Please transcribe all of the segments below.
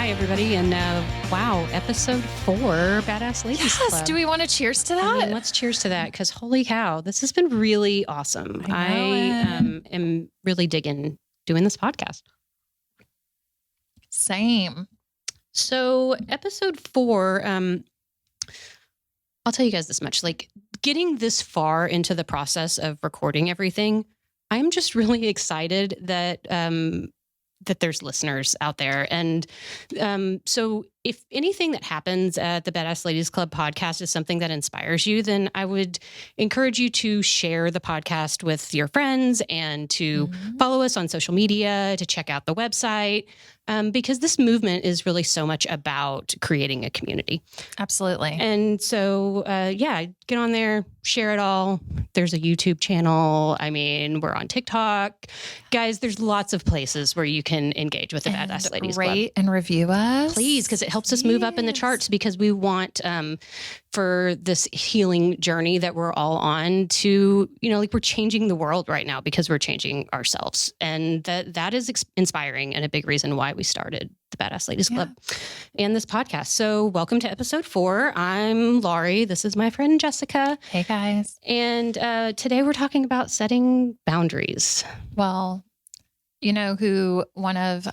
Hi, everybody. And wow, episode 4, Badass Ladies Club. Yes. Do we want to cheers to that? I mean, let's cheers to that because holy cow, this has been really awesome. I am really digging doing this podcast. Same. So episode 4, I'll tell you guys this much, like getting this far into the process of recording everything, I'm just really excited that that there's listeners out there. And so if anything that happens at the Badass Ladies Club podcast is something that inspires you, then I would encourage you to share the podcast with your friends and to follow us on social media, to check out the website, because this movement is really so much about creating a community. Absolutely. And so, get on there, share it all. There's a YouTube channel. I mean, we're on TikTok. Guys, there's lots of places where you can engage with the Badass Ladies Club. Rate and review us. Please, because it helps us move up in the charts, because we want for this healing journey that we're all on to, like we're changing the world right now because we're changing ourselves. And that is inspiring and a big reason why we started the Badass Ladies Club and this podcast. So welcome to episode 4. I'm Lawrie. This is my friend Jessica. Hey guys. And today we're talking about setting boundaries. Well, you know who one of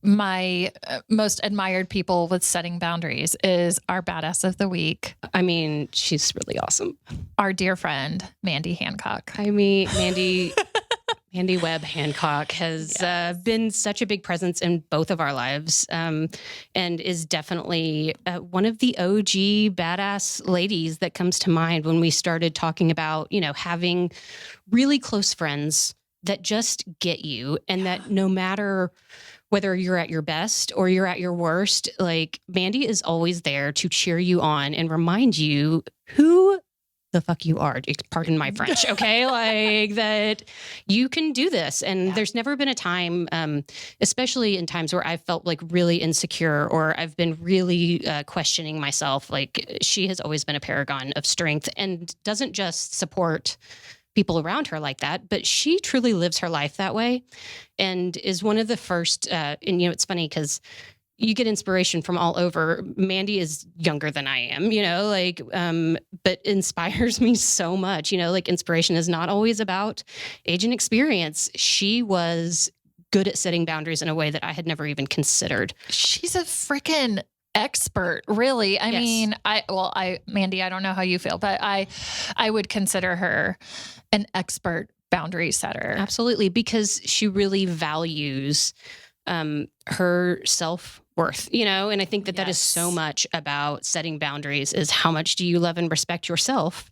my most admired people with setting boundaries is our badass of the week. I mean, she's really awesome. Our dear friend, Mandy Hancock. I mean, Mandy Webb Hancock has been such a big presence in both of our lives, and is definitely one of the OG badass ladies that comes to mind when we started talking about, having really close friends that just get you, and that no matter whether you're at your best or you're at your worst, like Mandy is always there to cheer you on and remind you who the fuck you are. Pardon my French. Okay. Like that you can do this. And there's never been a time, especially in times where I've felt like really insecure or I've been really questioning myself. Like she has always been a paragon of strength and doesn't just support people around her like that, but she truly lives her life that way and is one of the first, and it's funny because you get inspiration from all over. Mandy is younger than I am, but inspires me so much, like inspiration is not always about age and experience. She was good at setting boundaries in a way that I had never even considered. She's a freaking expert, really. I mean, Mandy, I don't know how you feel, but I would consider her an expert boundary setter. Absolutely. Because she really values her self-worth, and I think that is so much about setting boundaries is how much do you love and respect yourself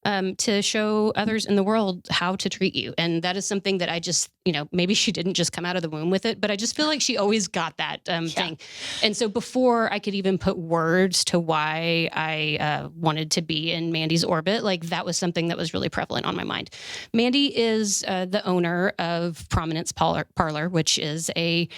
to show others in the world how to treat you. And that is something that I just, maybe she didn't just come out of the womb with it, but I just feel like she always got that thing. And so before I could even put words to why I wanted to be in Mandy's orbit, like that was something that was really prevalent on my mind. Mandy is the owner of Prominence Parlor, which is a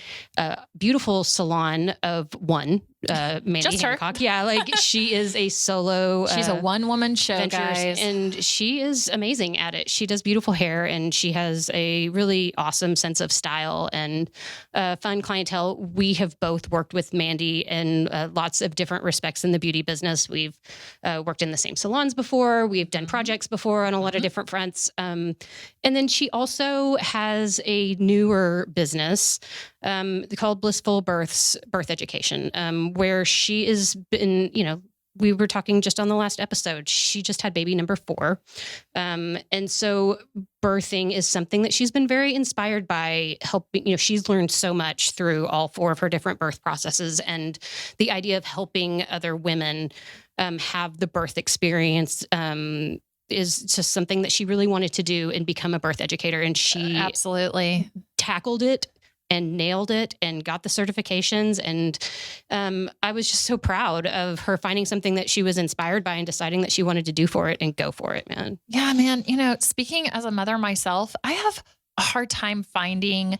beautiful salon of one. Mandy just Hancock. Yeah, like she is a solo. She's a one-woman show, guys. And she is amazing at it. She does beautiful hair and she has a really awesome sense of style and fun clientele. We have both worked with Mandy in lots of different respects in the beauty business. We've worked in the same salons before. We've done projects before on a lot of different fronts. And then she also has a newer business called Blissful Birth Education, where she has been, we were talking just on the last episode, she just had baby number 4. And so birthing is something that she's been very inspired by helping, she's learned so much through all 4 of her different birth processes. And the idea of helping other women have the birth experience is just something that she really wanted to do and become a birth educator. And she absolutely tackled it and nailed it and got the certifications. And I was just so proud of her finding something that she was inspired by and deciding that she wanted to do for it and go for it, man. Yeah, man. Speaking as a mother myself, I have a hard time finding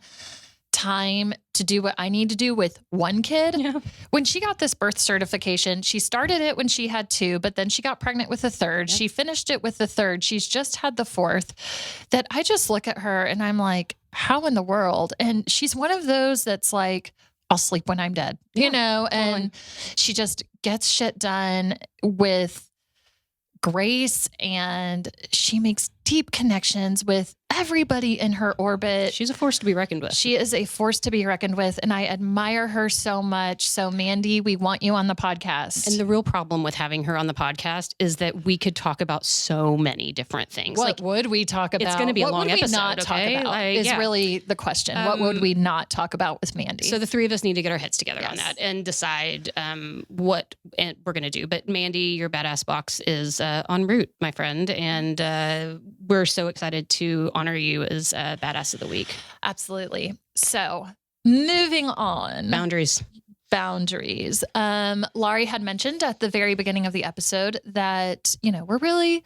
time to do what I need to do with one kid. Yeah. When she got this birth certification, she started it when she had 2, but then she got pregnant with a 3rd. Yep. She finished it with the 3rd. She's just had the 4th. That I just look at her and I'm like, how in the world? And she's one of those that's like I'll sleep when I'm dead, you know, and she just gets shit done with grace, and she makes deep connections with everybody in her orbit. She's a force to be reckoned with. She is a force to be reckoned with, and I admire her so much. So, Mandy, we want you on the podcast. And the real problem with having her on the podcast is that we could talk about so many different things. What would we talk about? It's going to be a long episode. Not talk about is really the question. What would we not talk about with Mandy? So the three of us need to get our heads together on that and decide what we're going to do. But Mandy, your badass box is en route, my friend, and we're so excited to honor you as Badass of the Week. Absolutely. So moving on. Boundaries. Lawrie had mentioned at the very beginning of the episode that, you know, we're really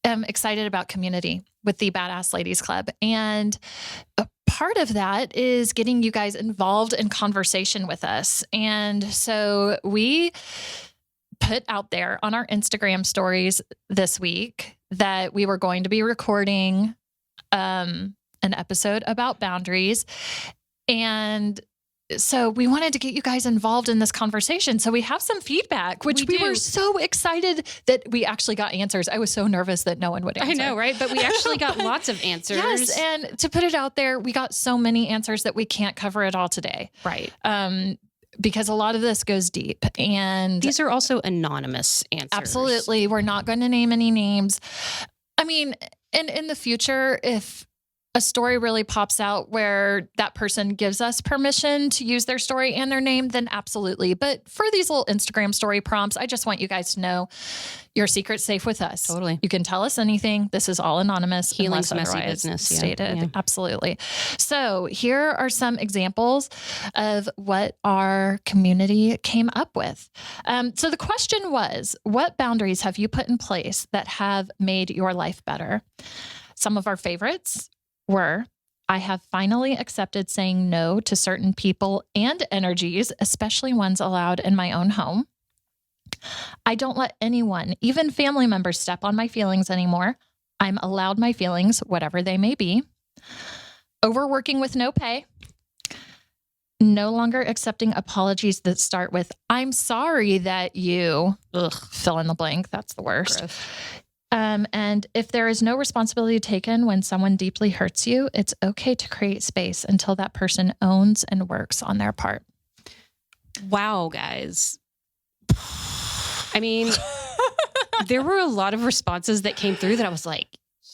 excited about community with the Badass Ladies Club. And a part of that is getting you guys involved in conversation with us. And so we put out there on our Instagram stories this week that we were going to be recording an episode about boundaries. And so we wanted to get you guys involved in this conversation. So we have some feedback, which we were so excited that we actually got answers. I was so nervous that no one would answer. I know, right? But we actually got lots of answers. Yes. And to put it out there, we got so many answers that we can't cover it all today. Right. Because a lot of this goes deep, and these are also anonymous answers. Absolutely. We're not going to name any names. I mean, in the future, if a story really pops out where that person gives us permission to use their story and their name, then absolutely. But for these little Instagram story prompts, I just want you guys to know your secret's safe with us. Totally. You can tell us anything. This is all anonymous. Healing's messy business. Stated. Yeah. Absolutely. So here are some examples of what our community came up with. So the question was, what boundaries have you put in place that have made your life better? Some of our favorites were, I have finally accepted saying no to certain people and energies, especially ones allowed in my own home. I don't let anyone, even family members, step on my feelings anymore. I'm allowed my feelings, whatever they may be. Overworking with no pay. No longer accepting apologies that start with, I'm sorry that you, fill in the blank. That's the worst. Gross. And if there is no responsibility taken when someone deeply hurts you, it's okay to create space until that person owns and works on their part. Wow, guys. I mean, there were a lot of responses that came through that I was like,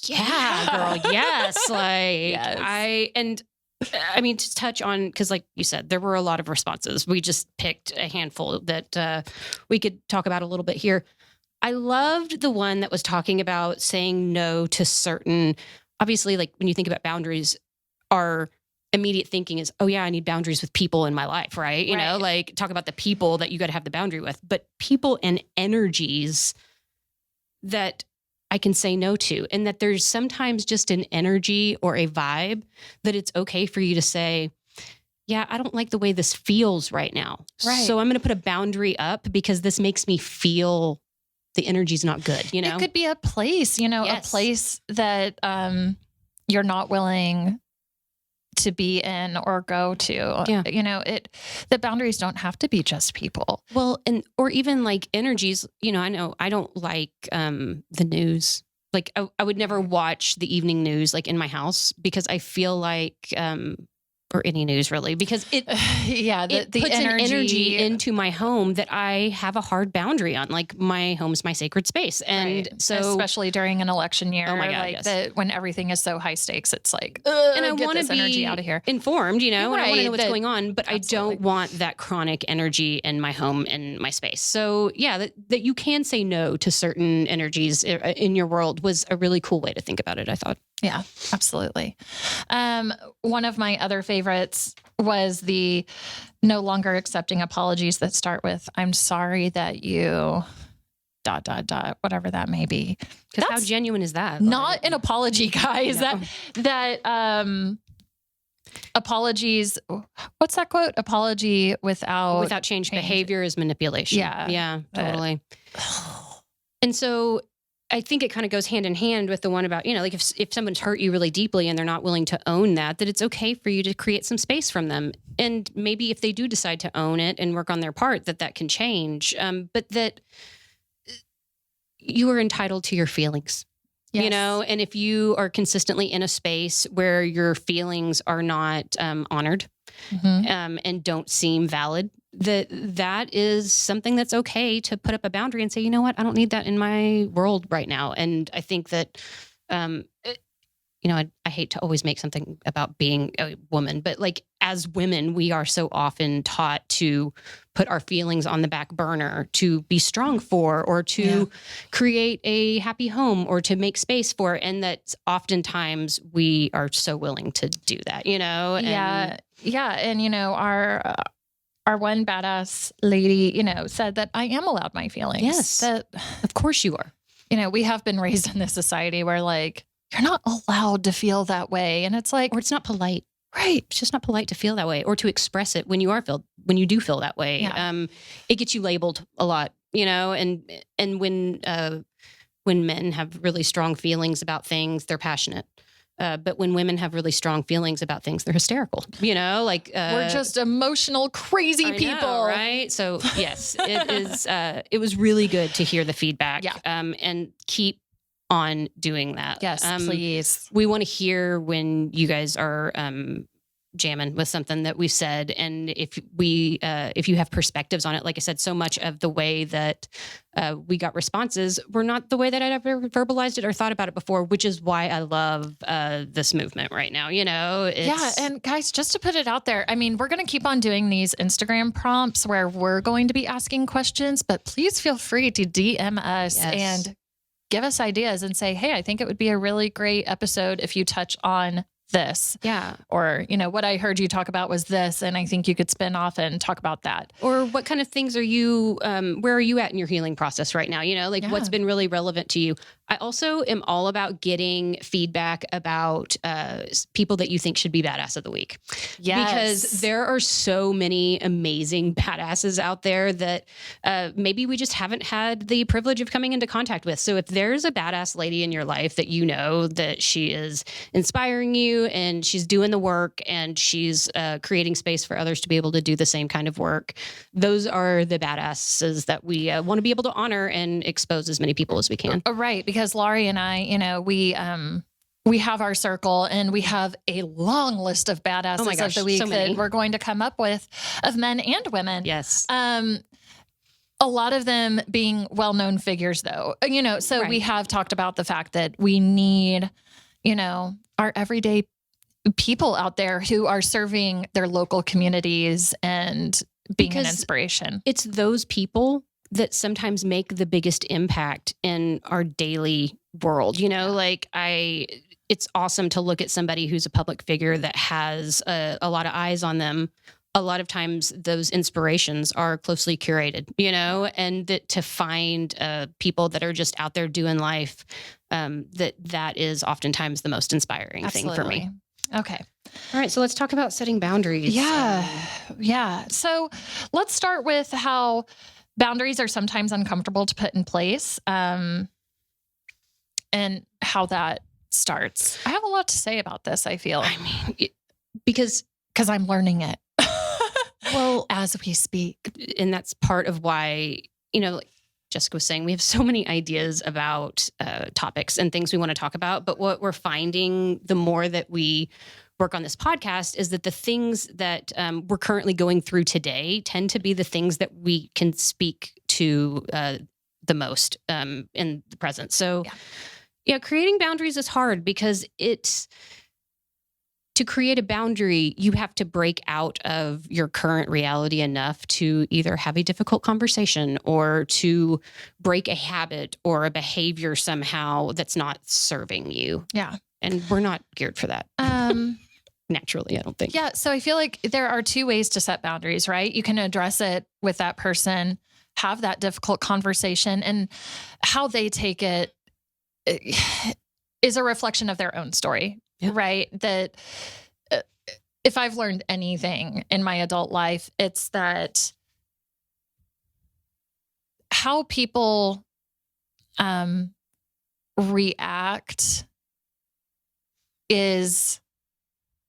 yeah, girl, yes. Like, yes. I mean, to touch on, because like you said, there were a lot of responses. We just picked a handful that we could talk about a little bit here. I loved the one that was talking about saying no to certain, obviously, like when you think about boundaries, our immediate thinking is, oh yeah, I need boundaries with people in my life, right? You know, like talk about the people that you got to have the boundary with, but people and energies that I can say no to. And that there's sometimes just an energy or a vibe that it's okay for you to say, yeah, I don't like the way this feels right now. Right. So I'm going to put a boundary up because this makes me feel the energy's not good, you know? It could be a place, you know, a place that you're not willing to be in or go to. Yeah. You know, the boundaries don't have to be just people. Well, or even like energies, you know I don't like the news. Like I would never watch the evening news like in my house because I feel like or any news really, because it puts an energy into my home that I have a hard boundary on. Like my home's my sacred space. And so especially during an election year, oh my God, like yes. when everything is so high stakes, it's like, and I want to be energy out of here. Informed, you know, and I want to know what's going on, but absolutely. I don't want that chronic energy in my home and my space. So yeah, that you can say no to certain energies in your world was a really cool way to think about it, I thought. Yeah, absolutely. One of my other favorites was the no longer accepting apologies that start with, I'm sorry that you ... whatever that may be. Because how genuine is that? Not an apology, guys. No. That apologies. What's that quote? Apology without change behavior is manipulation. Yeah. Yeah, totally. And so I think it kind of goes hand in hand with the one about, like if someone's hurt you really deeply and they're not willing to own that it's okay for you to create some space from them. And maybe if they do decide to own it and work on their part, that can change. But that you are entitled to your feelings. Yes. And if you are consistently in a space where your feelings are not honored and don't seem valid, that is something that's okay to put up a boundary and say, you know what, I don't need that in my world right now. And I think that, I hate to always make something about being a woman, but like as women, we are so often taught to put our feelings on the back burner, to be strong for, or to create a happy home, or to make space for. And that oftentimes we are so willing to do that, And, yeah. And, our one badass lady, said that I am allowed my feelings. Yes, that, of course you are. We have been raised in this society where like, you're not allowed to feel that way. And it's like, or it's not polite. Right. It's just not polite to feel that way or to express it when you do feel that way. Yeah. It gets you labeled a lot, and when men have really strong feelings about things, they're passionate. But when women have really strong feelings about things, they're hysterical, we're just emotional, crazy people. Right. So yes, it was really good to hear the feedback and keep on doing that. Yes, please. We want to hear when you guys are jamming with something that we said, and if you have perspectives on it. Like I said, so much of the way that we got responses were not the way that I'd ever verbalized it or thought about it before, which is why I love this movement right now. And guys, just to put it out there, I mean, we're going to keep on doing these Instagram prompts where we're going to be asking questions, but please feel free to DM us and give us ideas and say, hey, I think it would be a really great episode if you touch on this. Yeah. Or, what I heard you talk about was this, and I think you could spin off and talk about that. Or what kind of things are you, where are you at in your healing process right now? What's been really relevant to you? I also am all about getting feedback about people that you think should be badass of the week. Yes. Because there are so many amazing badasses out there that maybe we just haven't had the privilege of coming into contact with. So if there's a badass lady in your life that that she is inspiring you and she's doing the work and she's creating space for others to be able to do the same kind of work, those are the badasses that we want to be able to honor and expose as many people as we can. Right. Because Lawrie and I, we have our circle and we have a long list of badasses of the week that we're going to come up with, of men and women. Yes. A lot of them being well-known figures though, so we have talked about the fact that we need, our everyday people out there who are serving their local communities and being an inspiration. It's those people that sometimes make the biggest impact in our daily world. It's awesome to look at somebody who's a public figure that has a lot of eyes on them. A lot of times those inspirations are closely curated, and that to find people that are just out there doing life, that is oftentimes the most inspiring thing for me. Okay. All right. So let's talk about setting boundaries. Yeah. Yeah. So let's start with how boundaries are sometimes uncomfortable to put in place, and how that starts. I have a lot to say about this, I feel. Because I'm learning it. Well, as we speak. And that's part of why, like Jessica was saying, we have so many ideas about topics and things we want to talk about. But what we're finding the more that we work on this podcast is that the things that we're currently going through today tend to be the things that we can speak to the most in the present. So creating boundaries is hard because to create a boundary, you have to break out of your current reality enough to either have a difficult conversation or to break a habit or a behavior somehow that's not serving you. Yeah. And we're not geared for that. Naturally, I don't think. Yeah. So I feel like there are two ways to set boundaries, right? You can address it with that person, have that difficult conversation, and how they take it is a reflection of their own story. Yeah. Right. That if I've learned anything in my adult life, it's that how people react is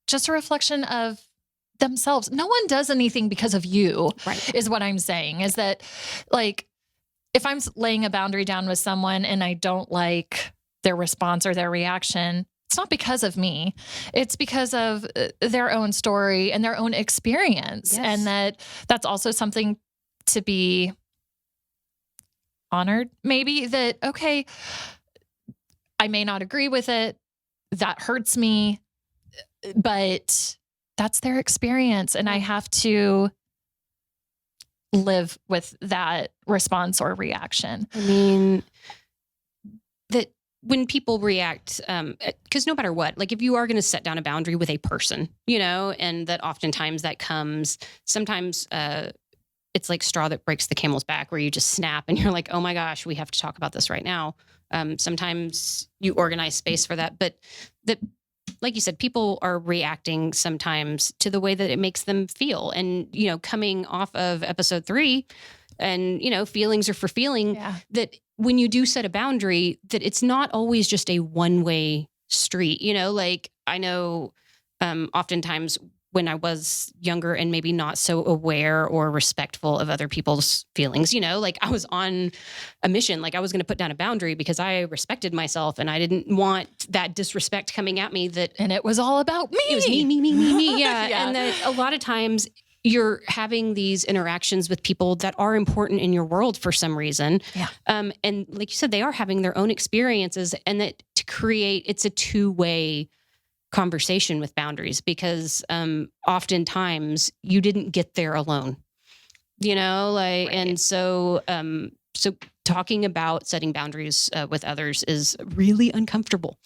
just a reflection of themselves. No one does anything because of you, Right. is what I'm saying. Is that, like, if I'm laying a boundary down with someone and I don't like their response or their reaction, it's not because of me. It's because of their own story and their own experience. Yes. And that's also something to be honored. Maybe that, okay, I may not agree with it. That hurts me, but that's their experience. And I have to live with that response or reaction. I mean, that when people react, because no matter what, like if you are going to set down a boundary with a person, and that oftentimes that comes, sometimes it's like straw that breaks the camel's back, where you just snap and you're like, oh my gosh, we have to talk about this right now. Sometimes you organize space for that, but like you said, people are reacting sometimes to the way that it makes them feel. And, coming off of episode 3 and, feelings are for feeling, that when you do set a boundary, that it's not always just a one-way street. Like I know oftentimes when I was younger and maybe not so aware or respectful of other people's feelings, like I was on a mission, like I was going to put down a boundary because I respected myself and I didn't want that disrespect coming at me. And it was all about me. It was me. Yeah. And that a lot of times you're having these interactions with people that are important in your world for some reason. Yeah. And like you said, they are having their own experiences, and that to create, it's a two-way conversation with boundaries, because oftentimes you didn't get there alone, right. And so talking about setting boundaries with others is really uncomfortable.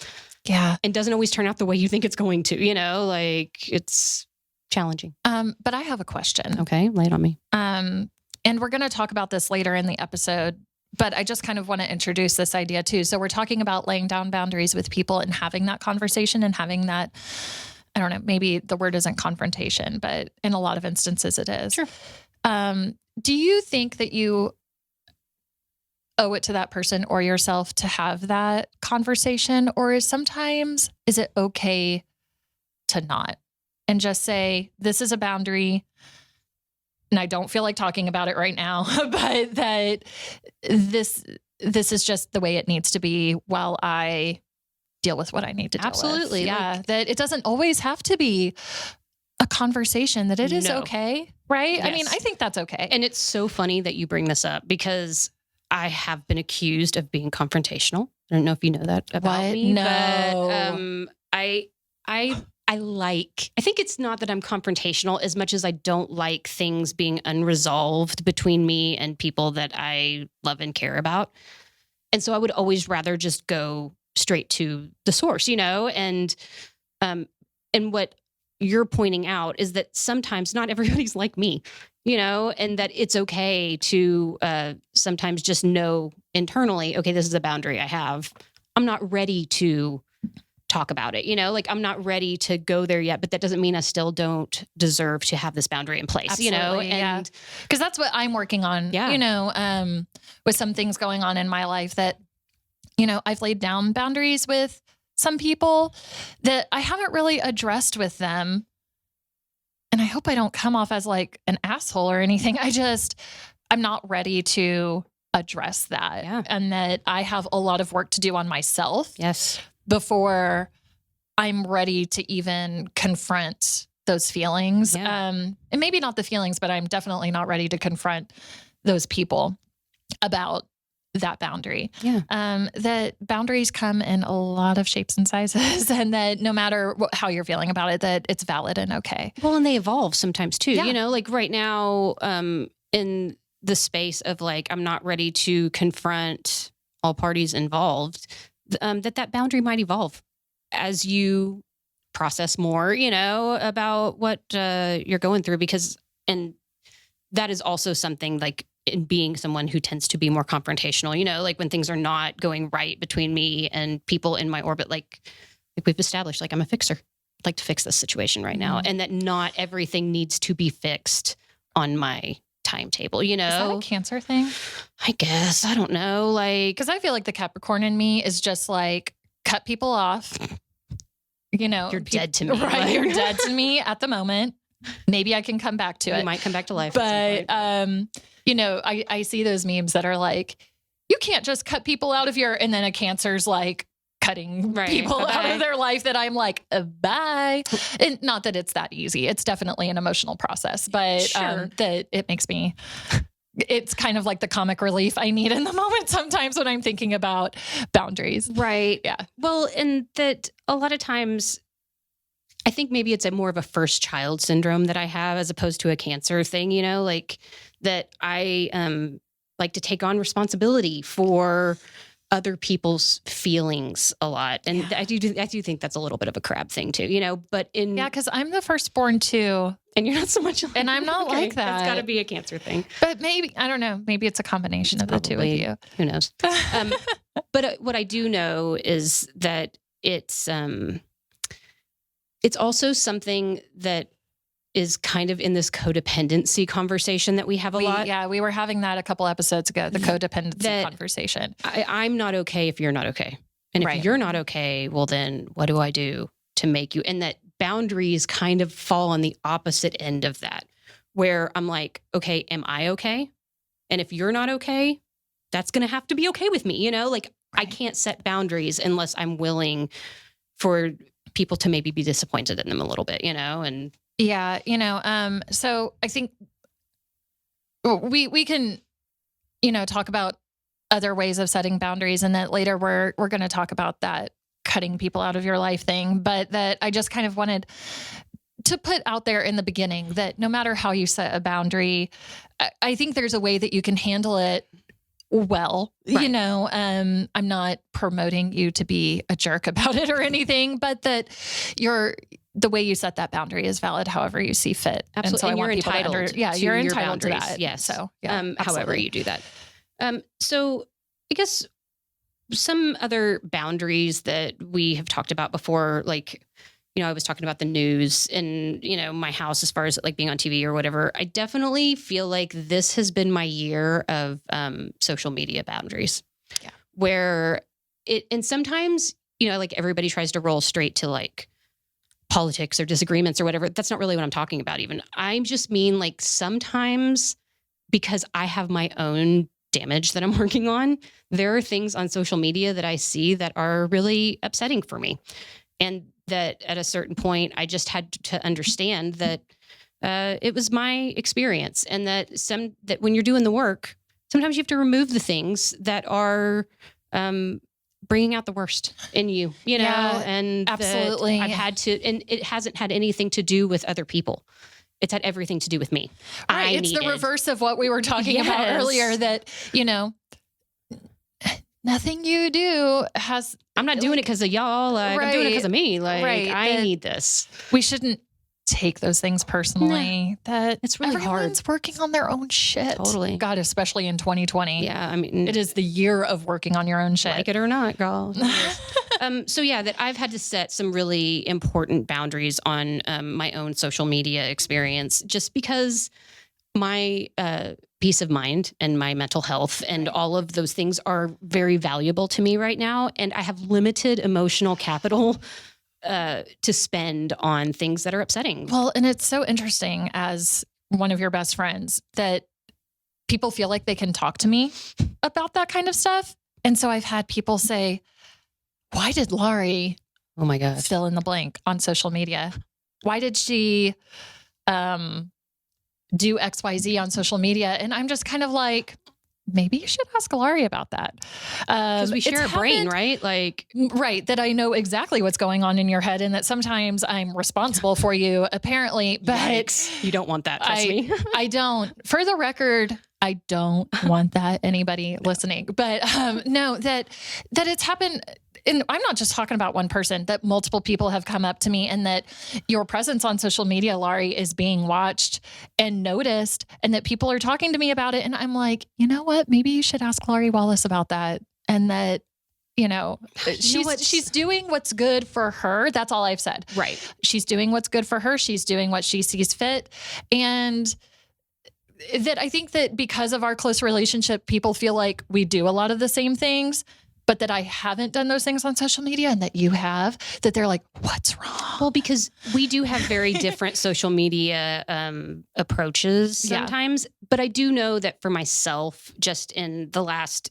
Yeah. And doesn't always turn out the way you think it's going to, like it's challenging. But I have a question. Okay. Lay it on me. And we're going to talk about this later in the episode, but I just kind of want to introduce this idea too. So we're talking about laying down boundaries with people and having that conversation and having that, I don't know, maybe the word isn't confrontation, but in a lot of instances it is. Sure. Do you think that you owe it to that person or yourself to have that conversation? Or is it okay to not and just say, this is a boundary and I don't feel like talking about it right now, but that this is just the way it needs to be while I deal with what I need to deal with. Absolutely. Yeah. That it doesn't always have to be a conversation, that it is okay. Right. Yes. I mean, I think that's okay. And it's so funny that you bring this up, because I have been accused of being confrontational. I don't know if you know that about me. No. But I think it's not that I'm confrontational as much as I don't like things being unresolved between me and people that I love and care about. And so I would always rather just go straight to the source, and what you're pointing out is that sometimes not everybody's like me, and that it's okay to sometimes just know internally, okay, this is a boundary I have. I'm not ready to talk about it, like I'm not ready to go there yet, but that doesn't mean I still don't deserve to have this boundary in place. Absolutely, and because that's what I'm working on, with some things going on in my life that, I've laid down boundaries with some people that I haven't really addressed with them. And I hope I don't come off as like an asshole or anything. I'm not ready to address that. Yeah. And that I have a lot of work to do on myself. Yes. Before I'm ready to even confront those feelings. Yeah. And maybe not the feelings, but I'm definitely not ready to confront those people about that boundary. Yeah. That boundaries come in a lot of shapes and sizes, and that no matter how you're feeling about it, that it's valid and okay. Well, and they evolve sometimes too, Yeah. like right now, in the space of like, I'm not ready to confront all parties involved, that boundary might evolve as you process more, about what you're going through, and that is also something like in being someone who tends to be more confrontational, like when things are not going right between me and people in my orbit, like we've established, like I'm a fixer. I'd like to fix this situation right now. And that not everything needs to be fixed on my timetable, you know? Is that a Cancer thing? I guess. I don't know. Like, because I feel like the Capricorn in me is just like, cut people off. You know, you're dead to me. Right. Like, You're dead to me at the moment. Maybe I can come back to it. You might come back to life. But, you know, I see those memes that are like, you can't just cut people out of your, and then a Cancer's like cutting people out of their life that I'm like, bye. And not that it's that easy. It's definitely an emotional process, but that it makes me, it's kind of like the comic relief I need in the moment sometimes when I'm thinking about boundaries. Right. Yeah. Well, and that a lot of times, I think maybe it's more of a first child syndrome that I have as opposed to a Cancer thing, you know, like that I like to take on responsibility for other people's feelings a lot. And I do think that's a little bit of a crab thing too, you know, but because I'm the firstborn too. And you're not so much like, and I'm not like that. It's got to be a Cancer thing. But maybe, I don't know, maybe it's a combination of the two of you. Who knows? But what I do know is that it's also something that is kind of in this codependency conversation that we have a lot. Yeah, we were having that a couple episodes ago, the codependency conversation. I'm not okay if you're not okay. And if you're not okay, well, then what do I do to make you? And that boundaries kind of fall on the opposite end of that, where I'm like, okay, am I okay? And if you're not okay, that's going to have to be okay with me. You know, like I can't set boundaries unless I'm willing for people to maybe be disappointed in them a little bit, you know? And yeah, you know, so I think we can, you know, talk about other ways of setting boundaries, and that later we're going to talk about that cutting people out of your life thing. But that I just kind of wanted to put out there in the beginning that no matter how you set a boundary, I think there's a way that you can handle it well. You know, I'm not promoting you to be a jerk about it or anything, but that the way you set that boundary is valid however you see fit. Absolutely. And so I want people entitled to you're entitled to that. Yes. So however you do that. So I guess some other boundaries that we have talked about before, like, you know, I was talking about the news and, you know, my house as far as like being on TV or whatever. I definitely feel like this has been my year of social media boundaries. Yeah. Where and sometimes, you know, like everybody tries to roll straight to like politics or disagreements or whatever. That's not really what I'm talking about even. I just mean like sometimes because I have my own damage that I'm working on, there are things on social media that I see that are really upsetting for me. And that at a certain point, I just had to understand that it was my experience, and that when you're doing the work, sometimes you have to remove the things that are bringing out the worst in you, you know, and absolutely. I've had to, and it hasn't had anything to do with other people. It's had everything to do with me. Right. It's the reverse of what we were talking about earlier, that, you know, nothing you do has... I'm not doing it because of y'all. Like, I'm doing it because of me. Like, I need this. We shouldn't take those things personally. That it's really everyone's working on their own shit. Totally. God, especially in 2020. Yeah, I mean... It is the year of working on your own shit. Like it or not, girl. So yeah, that I've had to set some really important boundaries on my own social media experience, just because my peace of mind and my mental health and all of those things are very valuable to me right now. And I have limited emotional capital to spend on things that are upsetting. Well, and it's so interesting as one of your best friends that people feel like they can talk to me about that kind of stuff. And so I've had people say, why did Lawrie, oh my God, fill in the blank on social media? Why did she do XYZ on social media? And I'm just kind of like, maybe you should ask Lawrie about that. Because we share a brain, right? Like, right. That I know exactly what's going on in your head, and that sometimes I'm responsible for you, apparently. But yikes. You don't want that, trust me. I don't. For the record, I don't want that, anybody listening. But no, that it's happened. And I'm not just talking about one person, that multiple people have come up to me, and that your presence on social media, Lawrie, is being watched and noticed, and that people are talking to me about it. And I'm like, you know what? Maybe you should ask Lawrie Wallace about that. And that, you know, she's doing what's good for her. That's all I've said. Right. She's doing what's good for her. She's doing what she sees fit. And that I think that because of our close relationship, people feel like we do a lot of the same things, but that I haven't done those things on social media and that you have, that they're like, what's wrong? Well, because we do have very different social media approaches sometimes. Yeah. But I do know that for myself, just in the last,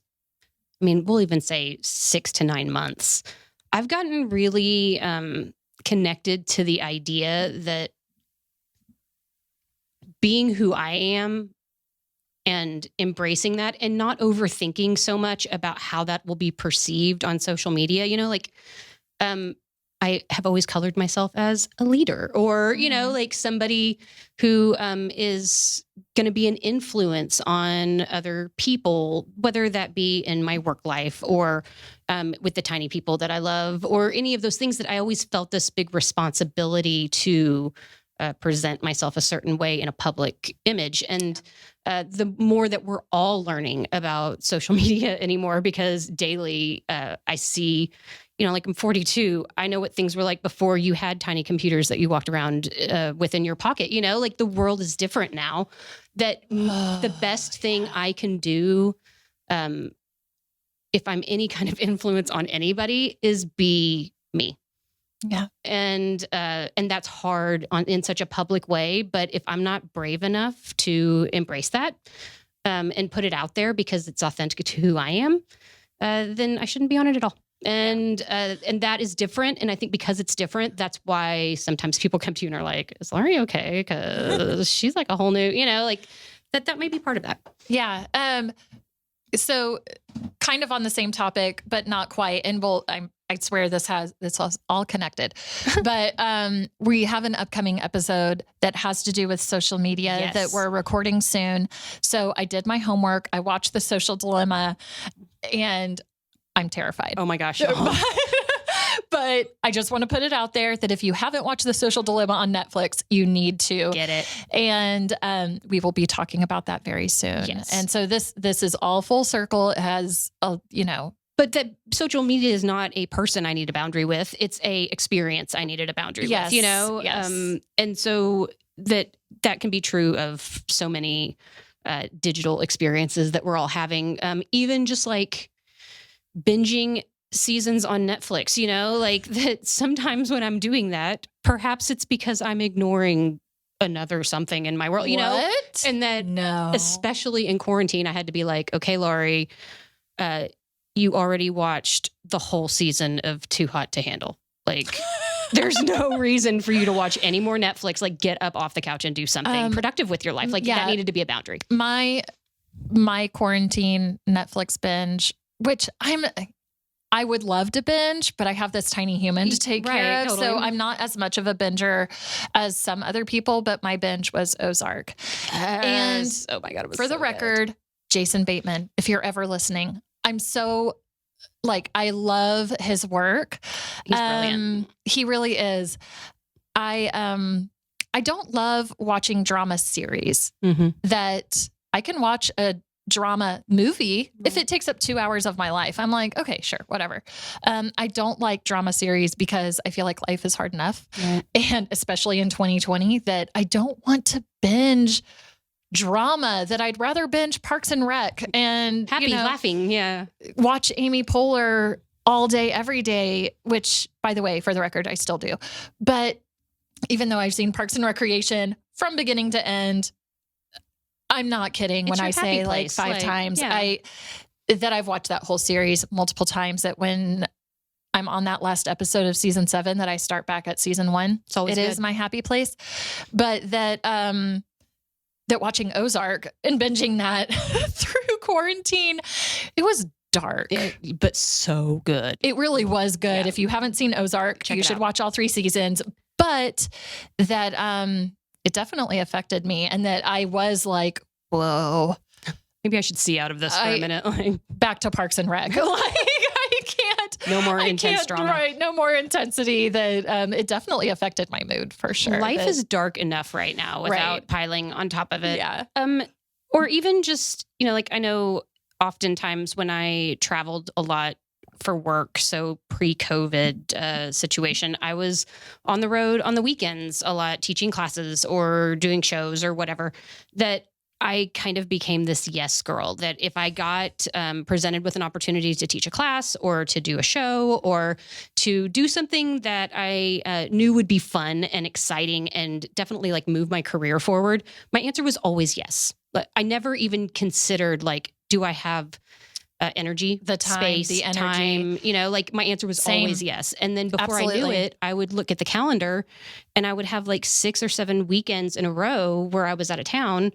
we'll even say 6 to 9 months, I've gotten really connected to the idea that being who I am and embracing that and not overthinking so much about how that will be perceived on social media. I have always colored myself as a leader or, like somebody who is going to be an influence on other people, whether that be in my work life or with the tiny people that I love or any of those things that I always felt this big responsibility to present myself a certain way in a public image. And the more that we're all learning about social media anymore, because daily I see, like I'm 42, I know what things were like before you had tiny computers that you walked around within your pocket, like the world is different now, that the best thing I can do if I'm any kind of influence on anybody is be me. Yeah. And that's hard in such a public way. But if I'm not brave enough to embrace that and put it out there because it's authentic to who I am, then I shouldn't be on it at all. And that is different. And I think because it's different, that's why sometimes people come to you and are like, is Lawrie okay? Because she's like a whole new, like that may be part of that. Yeah. So kind of on the same topic, but not quite. And I swear this is all connected, but we have an upcoming episode that has to do with social media that we're recording soon. So I did my homework. I watched The Social Dilemma and I'm terrified. Oh my gosh. But I just want to put it out there that if you haven't watched The Social Dilemma on Netflix, you need to get it. And we will be talking about that very soon. Yes. And so this is all full circle. It has, But that social media is not a person I need a boundary with. It's a experience I needed a boundary with, Yes. And so that can be true of so many digital experiences that we're all having. Even just like binging seasons on Netflix, like that sometimes when I'm doing that, perhaps it's because I'm ignoring another something in my world, and that especially in quarantine, I had to be like, okay, Lawrie, you already watched the whole season of Too Hot to Handle. Like, there's no reason for you to watch any more Netflix. Like, get up off the couch and do something productive with your life. Like, that needed to be a boundary. My quarantine Netflix binge, which I would love to binge, but I have this tiny human to take care of. Totally. So I'm not as much of a binger as some other people, but my binge was Ozark. And oh my God, it was for the record, Jason Bateman, if you're ever listening, I'm so I love his work. He's brilliant. He really is. I don't love watching drama series that I can watch a drama movie if it takes up 2 hours of my life. I'm like, okay, sure, whatever. I don't like drama series because I feel like life is hard enough. Right. And especially in 2020 that I don't want to binge drama, that I'd rather binge Parks and Rec and happy laughing. Yeah. Watch Amy Poehler all day, every day, which by the way, for the record, I still do. But even though I've seen Parks and Recreation from beginning to end, I'm not kidding when I say like 5 times. That I've watched that whole series multiple times, that when I'm on that last episode of season 7, that I start back at season 1. It is my happy place. But that watching Ozark and binging that through quarantine, it was dark. But so good. It really was good. Yeah. If you haven't seen Ozark, you should watch all 3 seasons. But that it definitely affected me, and that I was like, whoa. Maybe I should see out of this for a minute. Like, back to Parks and Rec. I can't. No more intense drama. Right. No more intensity. That it definitely affected my mood for sure. Life is dark enough right now without piling on top of it. Yeah. Or even just, I know oftentimes when I traveled a lot for work, so pre-COVID situation, I was on the road on the weekends a lot, teaching classes or doing shows or whatever, that I kind of became this yes girl, that if I got presented with an opportunity to teach a class or to do a show or to do something that I knew would be fun and exciting and definitely like move my career forward, my answer was always yes. But I never even considered like, do I have energy, The time, space, the energy. time, like my answer was Same. always yes. And then before I knew Absolutely. it, I would look at the calendar and I would have like 6 or 7 weekends in a row where I was out of town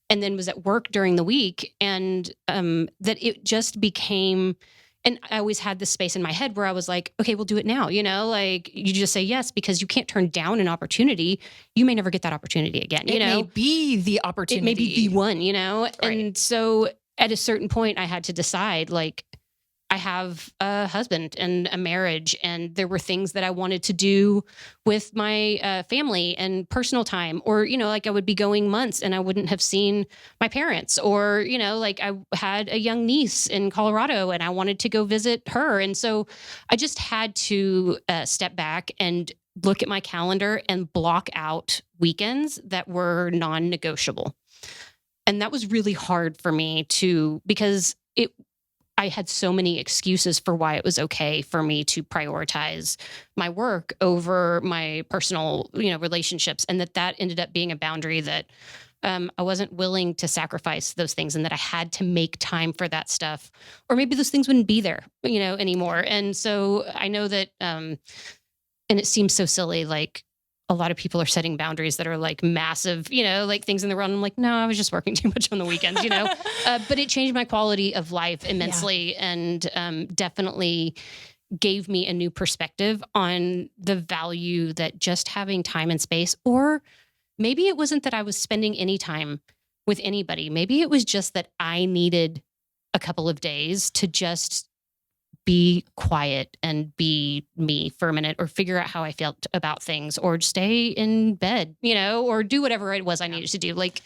and then was at work during the week. And that it just became, and I always had this space in my head where I was like, okay, we'll do it now. Like you just say yes, because you can't turn down an opportunity. You may never get that opportunity again. It may be the opportunity. It may be the one, Right. And so at a certain point I had to decide, like, I have a husband and a marriage, and there were things that I wanted to do with my family and personal time, or, like I would be going months and I wouldn't have seen my parents, or, like I had a young niece in Colorado and I wanted to go visit her. And so I just had to step back and look at my calendar and block out weekends that were non-negotiable. And that was really hard for me because I had so many excuses for why it was okay for me to prioritize my work over my personal, relationships. And that ended up being a boundary that I wasn't willing to sacrifice those things, and that I had to make time for that stuff, or maybe those things wouldn't be there, anymore. And so I know that, and it seems so silly, like, a lot of people are setting boundaries that are like massive, like things in the world. I'm like, no, I was just working too much on the weekends, but it changed my quality of life immensely, and definitely gave me a new perspective on the value that just having time and space, or maybe it wasn't that I was spending any time with anybody. Maybe it was just that I needed a couple of days to just be quiet and be me for a minute, or figure out how I felt about things, or stay in bed, or do whatever it was I needed to do, like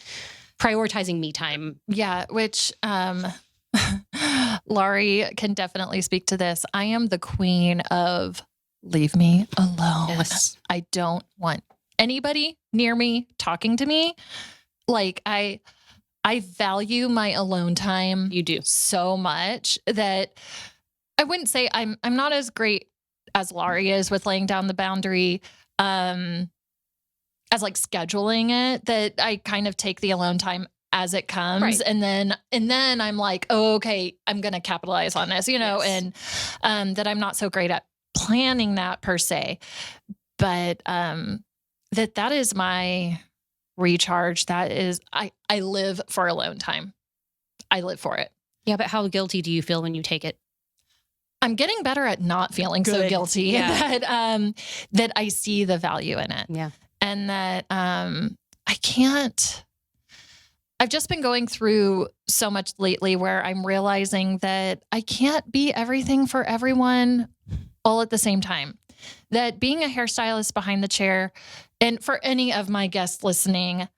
prioritizing me time. Yeah, which Lawrie can definitely speak to this. I am the queen of leave me alone. Yes. I don't want anybody near me talking to me. Like I value my alone time. You do. So much that I wouldn't say I'm not as great as Lawrie is with laying down the boundary, as like scheduling it, that I kind of take the alone time as it comes. Right. And then I'm like, oh, okay, I'm going to capitalize on this, Yes. and that I'm not so great at planning that per se, but that is my recharge. That is, I live for alone time. I live for it. Yeah. But how guilty do you feel when you take it? I'm getting better at not feeling so guilty that I see the value in it. Yeah. And that I've just been going through so much lately where I'm realizing that I can't be everything for everyone all at the same time. That being a hairstylist behind the chair, and for any of my guests listening,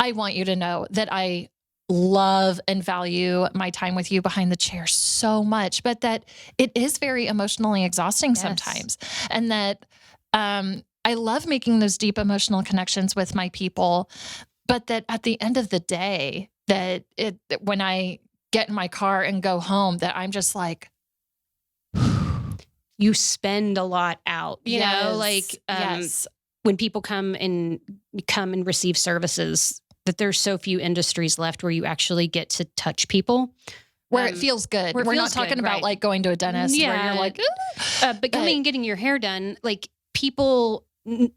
I want you to know that I love and value my time with you behind the chair so much, but that it is very emotionally exhausting sometimes. And that I love making those deep emotional connections with my people, but that at the end of the day, that when I get in my car and go home, that I'm just like, you spend a lot out, you know, like when people come and receive services, that there's so few industries left where you actually get to touch people. Where it feels good. We're not talking about like going to a dentist where you're like, but coming and getting your hair done, like people,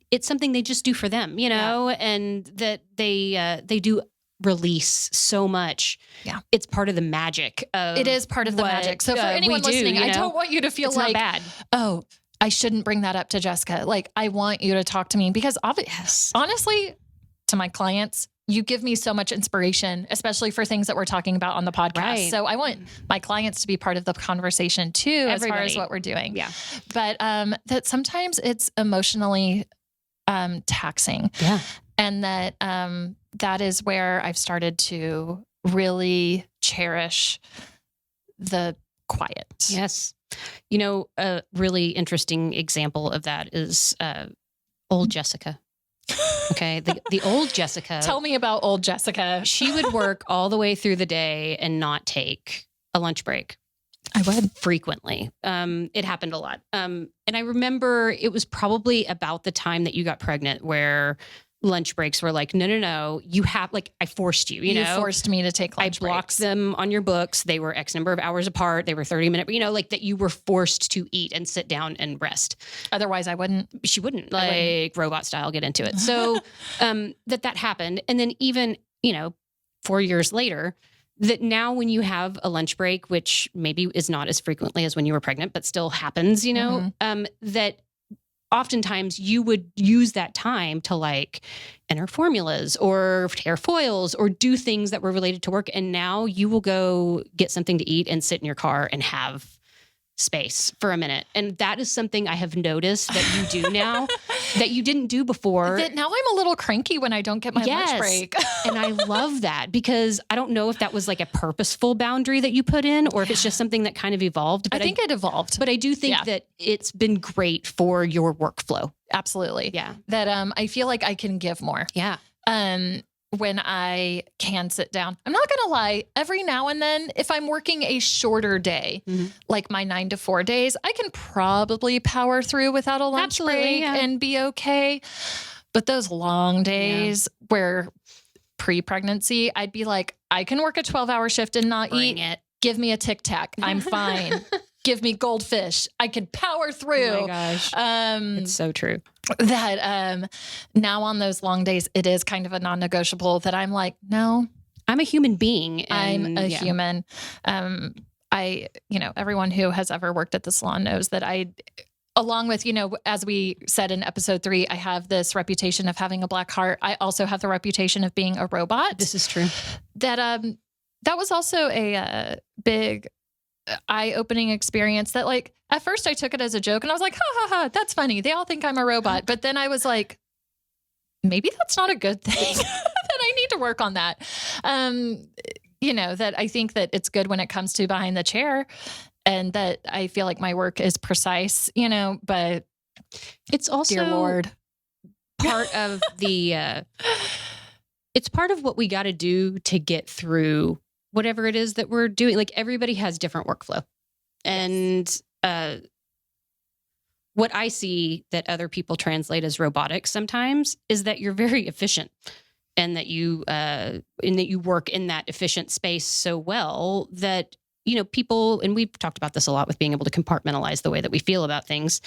it's something they just do for them, and that they do release so much. Yeah. It's part of the magic of it is part of the magic. So for anyone listening, I don't want you to feel it's like, not bad. Oh, I shouldn't bring that up to Jessica. Like, I want you to talk to me because honestly, to my clients, you give me so much inspiration, especially for things that we're talking about on the podcast. Right. So I want my clients to be part of the conversation too, as far as what we're doing. Yeah. But that sometimes it's emotionally taxing. Yeah. And that that is where I've started to really cherish the quiet. Yes. A really interesting example of that is old Jessica. Okay. The old Jessica. Tell me about old Jessica. She would work all the way through the day and not take a lunch break. I would. Frequently. It happened a lot. And I remember it was probably about the time that you got pregnant where lunch breaks were like, no, you have, like, I forced you, you know, forced me to take lunch I blocked breaks. them on your books. They were X number of hours apart. They were 30-minute, you know, like that you were forced to eat and sit down and rest. Otherwise I wouldn't. She wouldn't, like robot style, get into it. So that happened. And then even, you know, 4 years later, that now when you have a lunch break, which maybe is not as frequently as when you were pregnant, but still happens, you know, that oftentimes you would use that time to like enter formulas or tear foils or do things that were related to work. And now you will go get something to eat and sit in your car and have space for a minute. And that is something I have noticed that you do now that you didn't do before. That now I'm a little cranky when I don't get my lunch break. And I love that because I don't know if that was like a purposeful boundary that you put in or if it's just something that kind of evolved. But I think it evolved. But I do think that it's been great for your workflow. Absolutely. Yeah. That I feel like I can give more. Yeah. When I can sit down. I'm not going to lie. Every now and then, if I'm working a shorter day, like my 9 to 4 days, I can probably power through without a lunch break and be okay. But those long days where pre-pregnancy, I'd be like, I can work a 12-hour shift and not Bring eat. it. Give me a Tic Tac. I'm fine. Give me goldfish. I could power through. Oh my gosh. It's so true. That now on those long days, it is kind of a non-negotiable that I'm like, no, I'm a human being. I'm a human. Everyone who has ever worked at the salon knows that along with, you know, as we said in episode 3, I have this reputation of having a black heart. I also have the reputation of being a robot. This is true. That was also a big eye-opening experience that, like, at first I took it as a joke and I was like, ha ha ha, that's funny. They all think I'm a robot. But then I was like, maybe that's not a good thing. That I need to work on that. You know, that I think that it's good when it comes to behind the chair and that I feel like my work is precise, you know, but it's also, dear Lord, part of the, it's part of what we got to do to get through whatever it is that we're doing. Like everybody has different workflow. And what I see that other people translate as robotic sometimes is that you're very efficient and that you work in that efficient space so well that, you know, people, and we've talked about this a lot with being able to compartmentalize the way that we feel about things,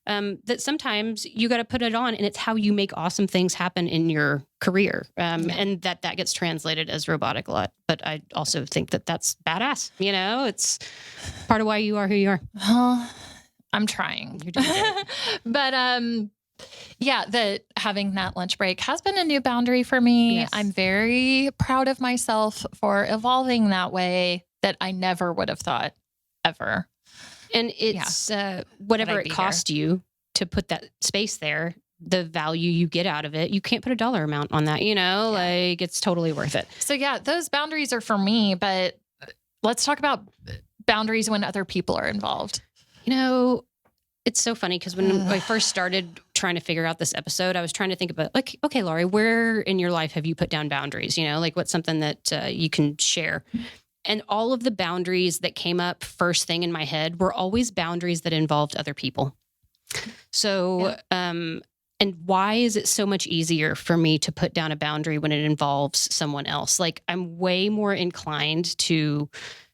that sometimes you got to put it on and it's how you make awesome things happen in your career. And that gets translated as robotic a lot. But I also think that that's badass. You know, it's part of why you are who you are. Well, I'm trying. You're doing great. But, yeah, that having that lunch break has been a new boundary for me. Yes. I'm very proud of myself for evolving that way that I never would have thought ever. And it's whatever it cost you to put that space there, the value you get out of it, you can't put a dollar amount on that, you know, like it's totally worth it. So yeah, those boundaries are for me, but let's talk about boundaries when other people are involved. You know, it's so funny because when I first started trying to figure out this episode, I was trying to think about like, okay, Lawrie, where in your life have you put down boundaries? You know, like what's something that you can share? And all of the boundaries that came up first thing in my head were always boundaries that involved other people. So, and why is it so much easier for me to put down a boundary when it involves someone else? Like I'm way more inclined to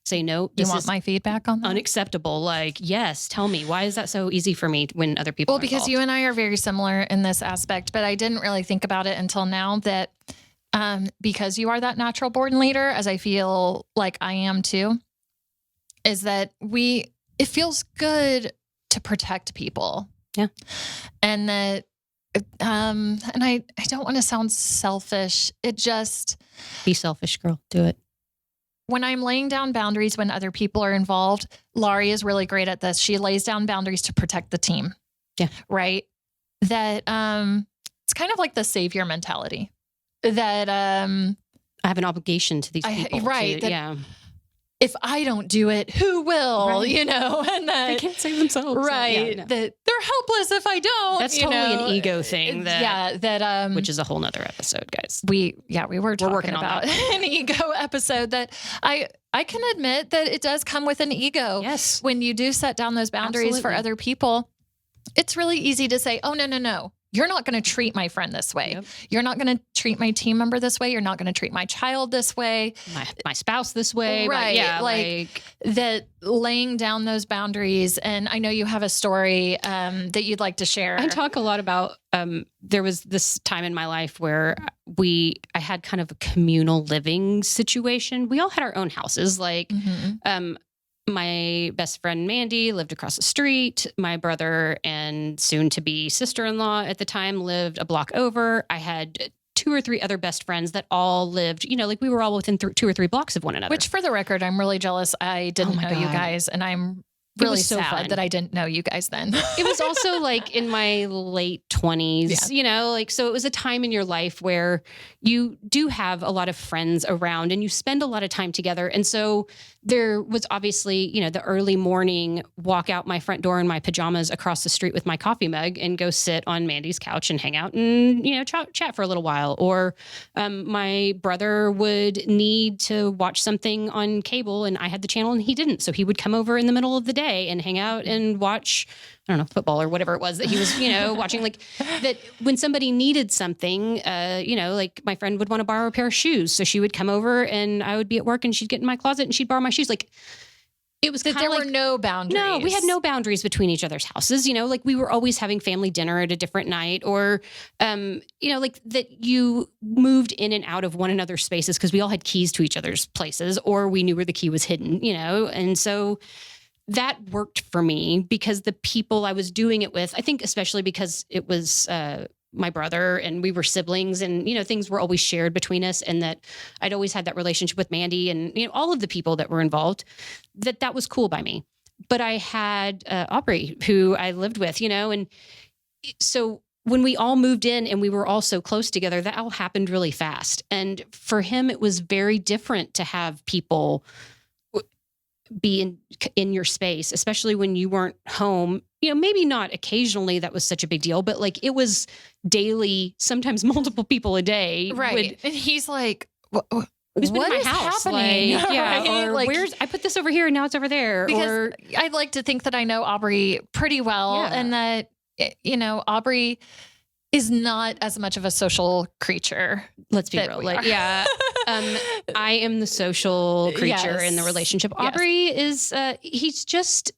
say, no, this you want is my feedback on that? Unacceptable. Like, yes, tell me, why is that so easy for me when other people are because involved? You and I are very similar in this aspect, but I didn't really think about it until now that because you are that natural born leader, as I feel like I am too, is that it feels good to protect people. Yeah. And that, and I don't want to sound selfish. It just, be selfish, girl. Do it. When I'm laying down boundaries when other people are involved, Lawrie is really great at this. She lays down boundaries to protect the team. Yeah. Right. That, it's kind of like the savior mentality that, I have an obligation to these people. Right. Yeah. if I don't do it, who will? Right. You know, and that They can't save themselves. right. Yeah, no. That they're helpless if I don't. That's you totally know? an ego thing. Which is a whole nother episode, guys. we were talking working on about an ego episode that I can admit that it does come with an ego. Yes. When you do set down those boundaries for Absolutely. other people, it's really easy to say, oh, no. You're not going to treat my friend this way. Yep. You're not going to treat my team member this way. You're not going to treat my child this way. My spouse this way. Right. Yeah. Like that, laying down those boundaries. And I know you have a story that you'd like to share. I talk a lot about, there was this time in my life where I had kind of a communal living situation. We all had our own houses. Like, my best friend Mandy lived across the street. My brother and soon-to-be sister-in-law at the time lived a block over. I had 2 or 3 other best friends that all lived, like we were all within 2 or 3 blocks of one another. Which, for the record, I'm really jealous. I didn't know you guys, and I'm really so sad fun. that I didn't know you guys then. It was also like in my late 20s, so it was a time in your life where you do have a lot of friends around and you spend a lot of time together. And so there was obviously, the early morning walk out my front door in my pajamas across the street with my coffee mug and go sit on Mandy's couch and hang out and, chat for a little while. Or my brother would need to watch something on cable and I had the channel and he didn't. So he would come over in the middle of the day and hang out and watch, I don't know, football or whatever it was that he was, watching. Like that when somebody needed something, like my friend would want to borrow a pair of shoes. So she would come over and I would be at work and she'd get in my closet and she'd borrow my shoes. Like it was that there were no boundaries. No, we had no boundaries between each other's houses. Like we were always having family dinner at a different night or, like that you moved in and out of one another's spaces because we all had keys to each other's places or we knew where the key was hidden, and so that worked for me because the people I was doing it with, I think especially because it was my brother and we were siblings and, things were always shared between us and that I'd always had that relationship with Mandy and, all of the people that were involved, that was cool by me. But I had Aubrey who I lived with, and so when we all moved in and we were all so close together, that all happened really fast. And for him, it was very different to have people be in your space, especially when you weren't home. Maybe not occasionally that was such a big deal, but like it was daily, sometimes multiple people a day. Right. And he's like, who's been what in is my house? happening? Like, yeah. Right? Or like, I put this over here and now it's over there. Because or I'd like to think that I know Aubrey pretty well and that, Aubrey is not as much of a social creature. Let's be real. Like, yeah. I am the social creature in the relationship. Aubrey is, he's just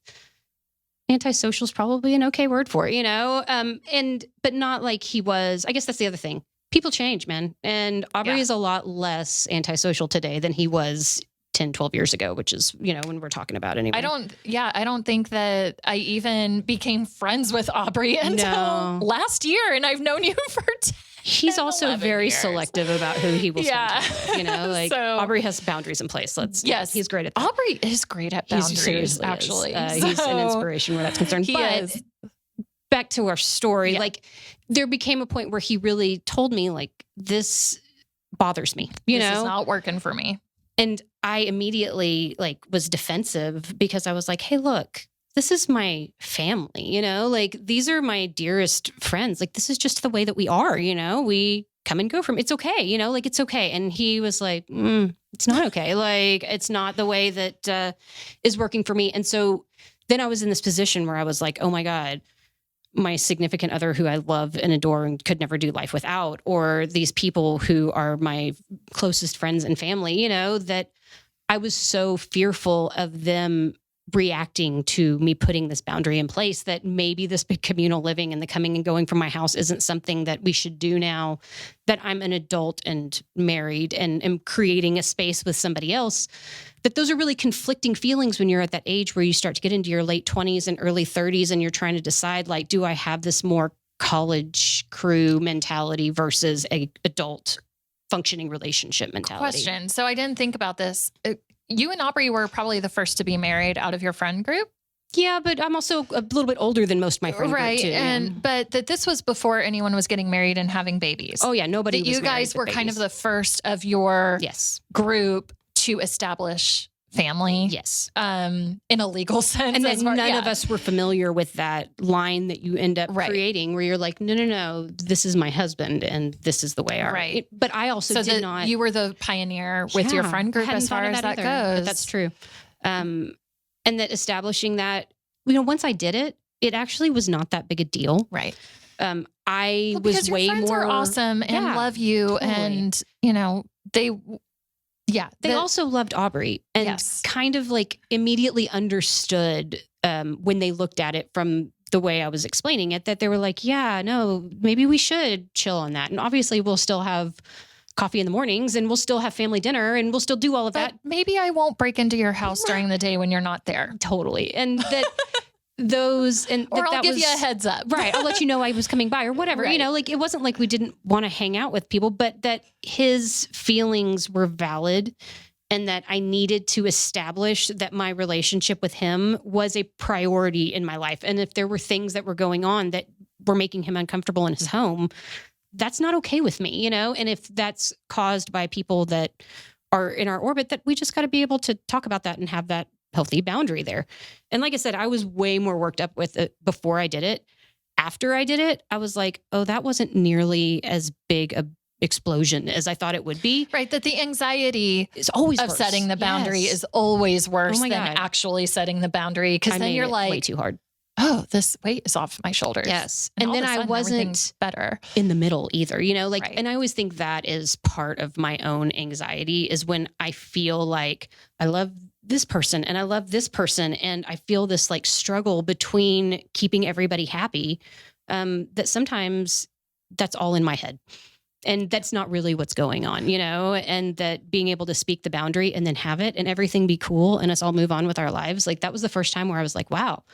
antisocial is probably an okay word for it, but not like he was. I guess that's the other thing. People change, man. And Aubrey is a lot less antisocial today than he was 10, 12 years ago, which is, when we're talking about anyway. I don't think that I even became friends with Aubrey until last year. And I've known you for 10, He's also very years. Selective about who he will spend time with, so, Aubrey has boundaries in place. He's great at that. Aubrey is great at boundaries, actually. He's an inspiration where that's concerned. But back to our story, like there became a point where he really told me like, this bothers me, this is not working for me. And I immediately was defensive because I was like, hey, look, this is my family, like these are my dearest friends. Like, this is just the way that we are, we come and go from, it's okay, like it's okay. And he was like, it's not okay. Like, it's not the way that is working for me. And so then I was in this position where I was like, oh my God, my significant other who I love and adore and could never do life without, or these people who are my closest friends and family, that I was so fearful of them reacting to me putting this boundary in place that maybe this big communal living and the coming and going from my house isn't something that we should do now that I'm an adult and married and am creating a space with somebody else. That those are really conflicting feelings when you're at that age where you start to get into your late 20s and early 30s and you're trying to decide, like, do I have this more college crew mentality versus a adult functioning relationship mentality? Question. So I didn't think about this. You and Aubrey were probably the first to be married out of your friend group. Yeah, but I'm also a little bit older than most of my friend group too. But that this was before anyone was getting married and having babies. Oh yeah, nobody. That you guys were kind of the first of your group to establish family. Yes. In a legal sense. And then none of us were familiar with that line that you end up creating where you're like, no, this is my husband and this is the way our... Right. But I also did not... You were the pioneer with your friend group as far as that goes. But that's true. And that establishing that, once I did it, it actually was not that big a deal. Right. I was way your friends more... are awesome and love you. Totally. And, they also loved Aubrey and kind of like immediately understood when they looked at it from the way I was explaining it, that they were like, yeah, no, maybe we should chill on that. And obviously we'll still have coffee in the mornings and we'll still have family dinner and we'll still do all of that. Maybe I won't break into your house during the day when you're not there. Totally. And that... those and or I'll give you a heads up. Right. I'll let you know I was coming by or whatever. Right. Like it wasn't like we didn't want to hang out with people, but that his feelings were valid and that I needed to establish that my relationship with him was a priority in my life. And if there were things that were going on that were making him uncomfortable in his home, that's not okay with me, And if that's caused by people that are in our orbit, that we just got to be able to talk about that and have that healthy boundary there. And like I said, I was way more worked up with it before I did it. After I did it, I was like, oh, that wasn't nearly as big a explosion as I thought it would be. Right. That the anxiety is always of worse. Setting the boundary is always worse than actually setting the boundary. Because then you're like, way too hard. Oh, this weight is off my shoulders. Yes. And then I wasn't better in the middle either, and I always think that is part of my own anxiety is when I feel like I love this person and I love this person. And I feel this like struggle between keeping everybody happy, that sometimes that's all in my head. And that's not really what's going on, and that being able to speak the boundary and then have it and everything be cool and us all move on with our lives. Like that was the first time where I was like, wow,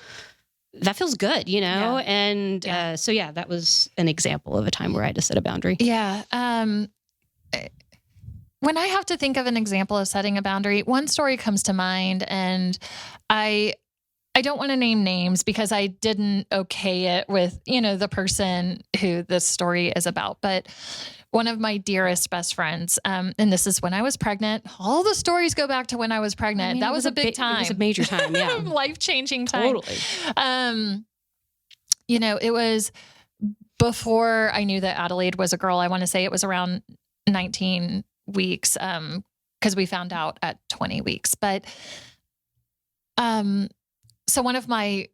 that feels good, Yeah. And so, that was an example of a time where I had to set a boundary. Yeah. When I have to think of an example of setting a boundary, one story comes to mind, and I don't want to name names because I didn't okay it with, the person who this story is about, but one of my dearest best friends, and this is when I was pregnant. All the stories go back to when I was pregnant. That was a big time. It was a major time, yeah. Life-changing time. Totally. It was before I knew that Adelaide was a girl. I want to say it was around 19 weeks, because we found out at 20 weeks. But so one of my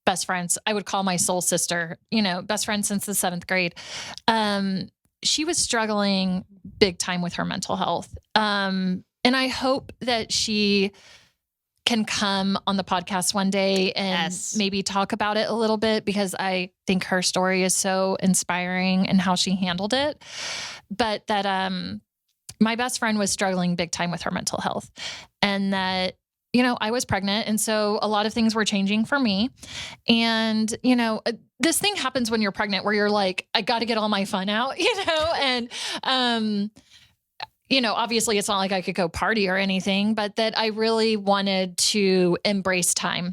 best friends, I would call my soul sister, best friend since the 7th grade. She was struggling big time with her mental health. And I hope that she can come on the podcast one day and maybe talk about it a little bit, because I think her story is so inspiring and how she handled it. But that, my best friend was struggling big time with her mental health, and that, I was pregnant. And so a lot of things were changing for me. And, this thing happens when you're pregnant where you're like, I got to get all my fun out, and, obviously it's not like I could go party or anything, but that I really wanted to embrace time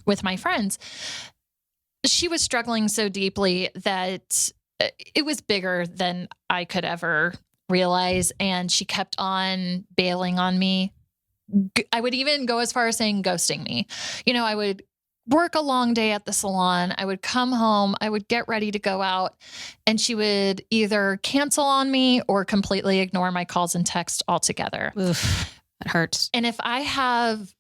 with my friends. She was struggling so deeply that it was bigger than I could ever realize. And she kept on bailing on me. I would even go as far as saying ghosting me. I would work a long day at the salon. I would come home. I would get ready to go out, and she would either cancel on me or completely ignore my calls and texts altogether. Oof, that hurts. And if I have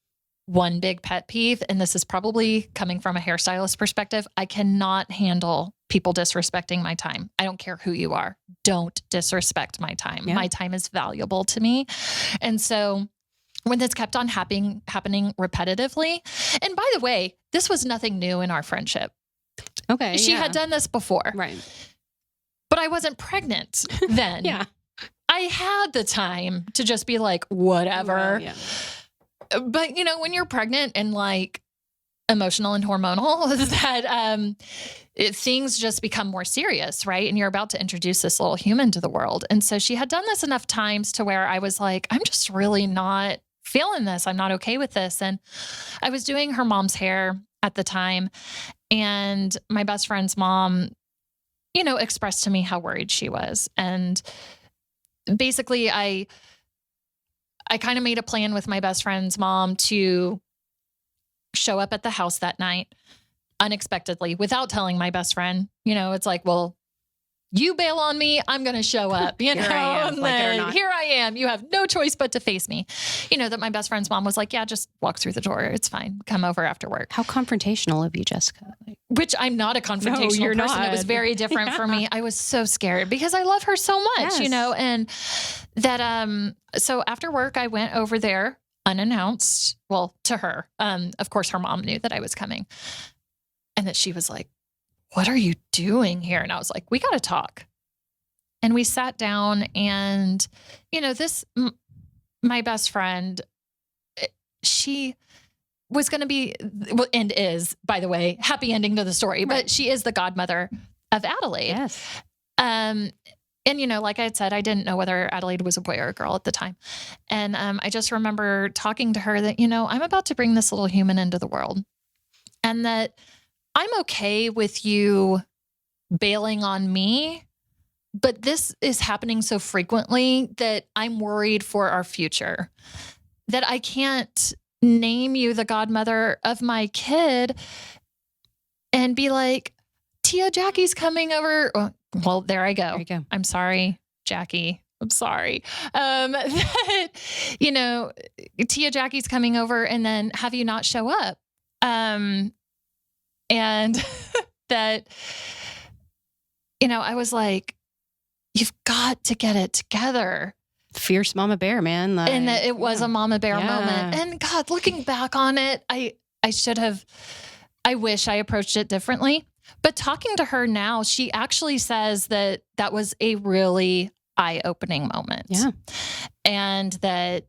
one big pet peeve, and this is probably coming from a hairstylist perspective, I cannot handle people disrespecting my time. I don't care who you are. Don't disrespect my time. Yeah. My time is valuable to me. And so when this kept on happening repetitively, and by the way, this was nothing new in our friendship. Okay. She had done this before. Right. But I wasn't pregnant then. Yeah. I had the time to just be like, whatever. Yeah. But when you're pregnant and like emotional and hormonal, that things just become more serious, right? And you're about to introduce this little human to the world. And so she had done this enough times to where I was like, I'm just really not feeling this. I'm not okay with this. And I was doing her mom's hair at the time, and my best friend's mom, expressed to me how worried she was. And basically I I kind of made a plan with my best friend's mom to show up at the house that night unexpectedly without telling my best friend. It's like, well, you bail on me, I'm going to show up, Here I am, like it or not. Here I am. You have no choice but to face me. That my best friend's mom was like, yeah, just walk through the door. It's fine. Come over after work. How confrontational of you, Jessica. Which I'm not a confrontational person. Not. It was very different for me. I was so scared because I love her so much, Yes. and that, so after work, I went over there unannounced. Well, to her, of course, her mom knew that I was coming and that she was like, what are you doing here? And I was like, we got to talk. And we sat down and, my best friend, she was going to be, and is, by the way, happy ending to the story, but she is the godmother of Adelaide. Yes. And, like I had said, I didn't know whether Adelaide was a boy or a girl at the time. And I just remember talking to her that, I'm about to bring this little human into the world and that I'm okay with you bailing on me, but this is happening so frequently that I'm worried for our future, that I can't name you the godmother of my kid and be like, Tia Jackie's coming over. Well, there I go. There you go. I'm sorry, Jackie. I'm sorry. That, Tia Jackie's coming over and then have you not show up. And that, I was like, you've got to get it together. Fierce mama bear, man. And that it was a mama bear Yeah. moment. And God, looking back on it, I wish I approached it differently. But talking to her now, she actually says that was a really eye-opening moment. Yeah. And that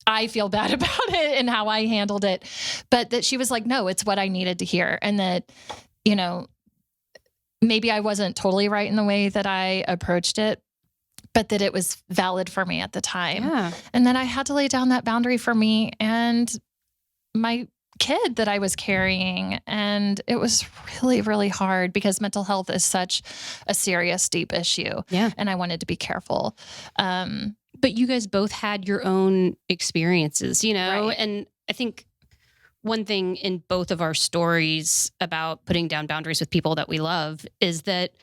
I feel bad about it and how I handled it, but that she was like, no, it's what I needed to hear. And that, maybe I wasn't totally right in the way that I approached it, but that it was valid for me at the time. Yeah. And then I had to lay down that boundary for me and my kid that I was carrying. And it was really, really hard because mental health is such a serious, deep issue. Yeah. And I wanted to be careful. But you guys both had your own experiences, Right. and I think one thing in both of our stories about putting down boundaries with people that we love is that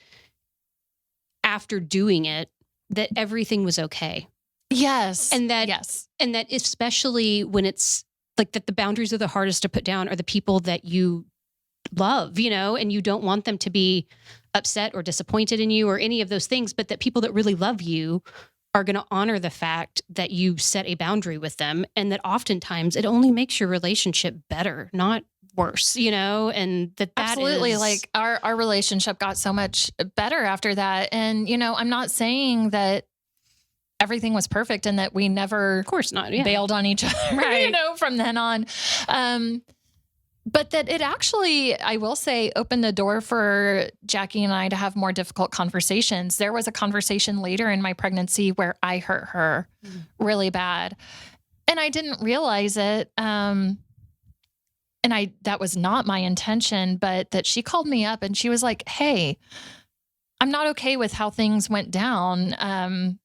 after doing it, that everything was okay. Yes. And that, yes. and that especially when it's like that the boundaries are the hardest to put down are the people that you love, and you don't want them to be upset or disappointed in you or any of those things, but that people that really love you are going to honor the fact that you set a boundary with them, and that oftentimes it only makes your relationship better, not worse, and that Absolutely. is Like our relationship got so much better after that. And, I'm not saying that everything was perfect and that we never, of course not, bailed on each other, Right. From then on. But that it actually, I will say, opened the door for Jackie and I to have more difficult conversations. There was a conversation later in my pregnancy where I hurt her really bad. And I didn't realize it. And that was not my intention, but that she called me up and she was like, hey, I'm not okay with how things went down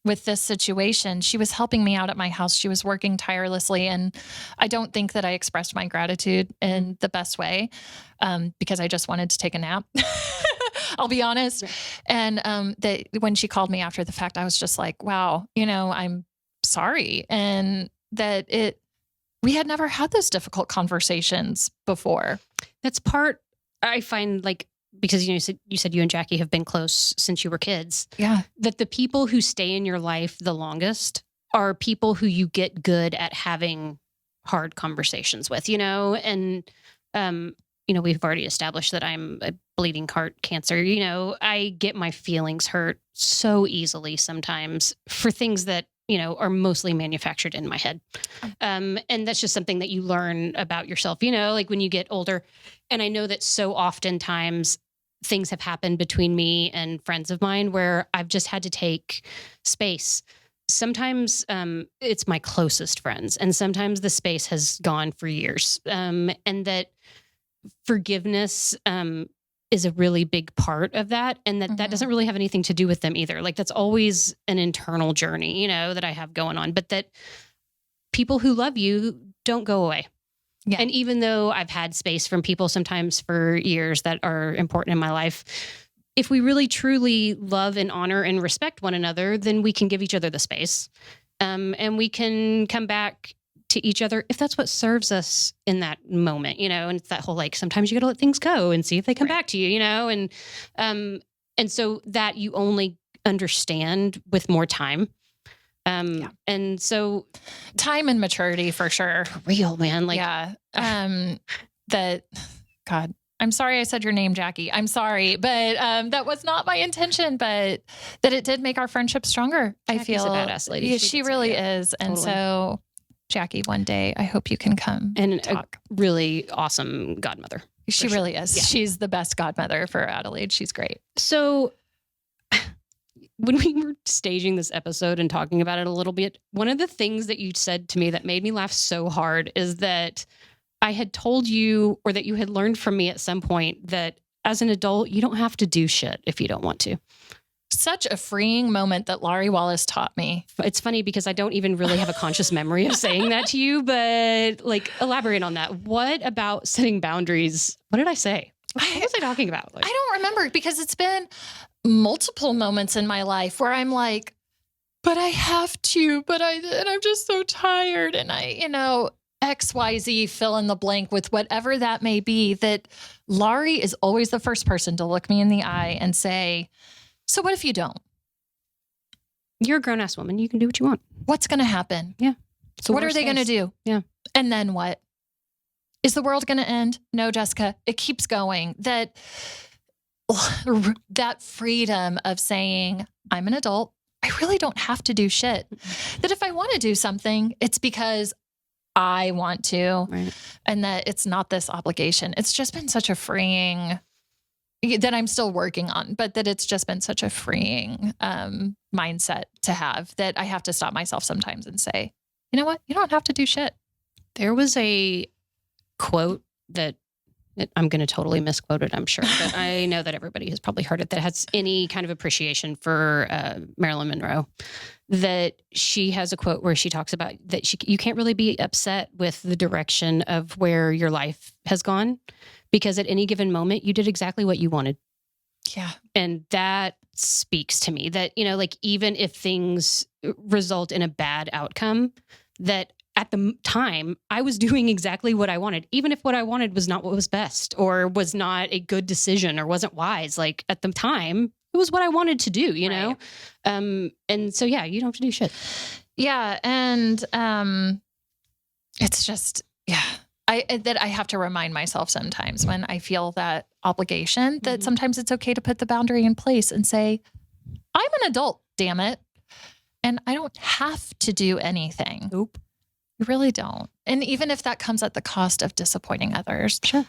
with this situation. She was helping me out at my house. She was working tirelessly. And I don't think that I expressed my gratitude in the best way because I just wanted to take a nap. I'll be honest. Right. And that when she called me after the fact, I was just like, wow, I'm sorry. And that we had never had those difficult conversations before. That's part I find, like, because you said you and Jackie have been close since you were kids. Yeah. That the people who stay in your life the longest are people who you get good at having hard conversations with, and we've already established that I'm a bleeding heart cancer. I get my feelings hurt so easily sometimes for things that are mostly manufactured in my head. And that's just something that you learn about yourself, like when you get older. And I know that so oftentimes things have happened between me and friends of mine where I've just had to take space. Sometimes it's my closest friends, and sometimes the space has gone for years. And that forgiveness is a really big part of that. And that Mhm. doesn't really have anything to do with them either. Like that's always an internal journey, you know, that I have going on, but that people who love you don't go away. Yeah. And even though I've had space from people sometimes for years that are important in my life, if we really truly love and honor and respect one another, then we can give each other the space. And we can come back to each other if that's what serves us in that moment, you know, and it's that whole, like, sometimes you got to let things go and see if they come back to you, you know, and so that you only understand with more time. And so time and maturity for sure. for real, man, like, Yeah. That, God, I'm sorry I said your name, Jackie. I'm sorry, but that was not my intention, but that it did make our friendship stronger. I Jackie's feel a badass lady. Yeah, She she gets it, really yeah. is. And Totally. so, Jackie, one day I hope you can come and talk. a really awesome godmother. She sure. really is. Yeah. She's the best godmother for Adelaide. She's great. So when we were staging this episode and talking about it a little bit, one of the things that you said to me that made me laugh so hard is that I had told you, or that you had learned from me at some point, that as an adult, you don't have to do shit if you don't want to. Such a freeing moment that Lawrie Wallace taught me. It's funny because I don't even really have a conscious memory of saying that to you, but like, elaborate on that. What about setting boundaries? What did I say? What was I talking about? Like, I don't remember because it's been multiple moments in my life where I'm like, but I have to, and I'm just so tired. And XYZ, fill in the blank with whatever that may be, that Lawrie is always the first person to look me in the eye and say, so what if you don't? you're a grown-ass woman. You can do what you want. What's going to happen? So What are they going to do? Yeah. And then what? Is the world going to end? No, Jessica, it keeps going. That freedom of saying, I'm an adult. I really don't have to do shit. That if I want to do something, it's because I want to, Right. and that it's not this obligation. It's just been such a freeing, that I'm still working on, but that it's just been such a freeing mindset to have, that I have to stop myself sometimes and say, you know what? You don't have to do shit. There was a quote that I'm going to totally misquote it, I'm sure, but I know that everybody has probably heard it, that has any kind of appreciation for Marilyn Monroe, that she has a quote where she talks about that you can't really be upset with the direction of where your life has gone, because at any given moment you did exactly what you wanted. Yeah. And that speaks to me, that, you know, like, even if things result in a bad outcome, that at the time I was doing exactly what I wanted, even if what I wanted was not what was best, or was not a good decision, or wasn't wise. Like, at the time, it was what I wanted to do, you know? And so, yeah, you don't have to do shit. Yeah. And it's just, that I have to remind myself sometimes when I feel that obligation, that sometimes it's okay to put the boundary in place and say, I'm an adult, damn it. And I don't have to do anything. Nope. You really don't. And even if that comes at the cost of disappointing others. Sure.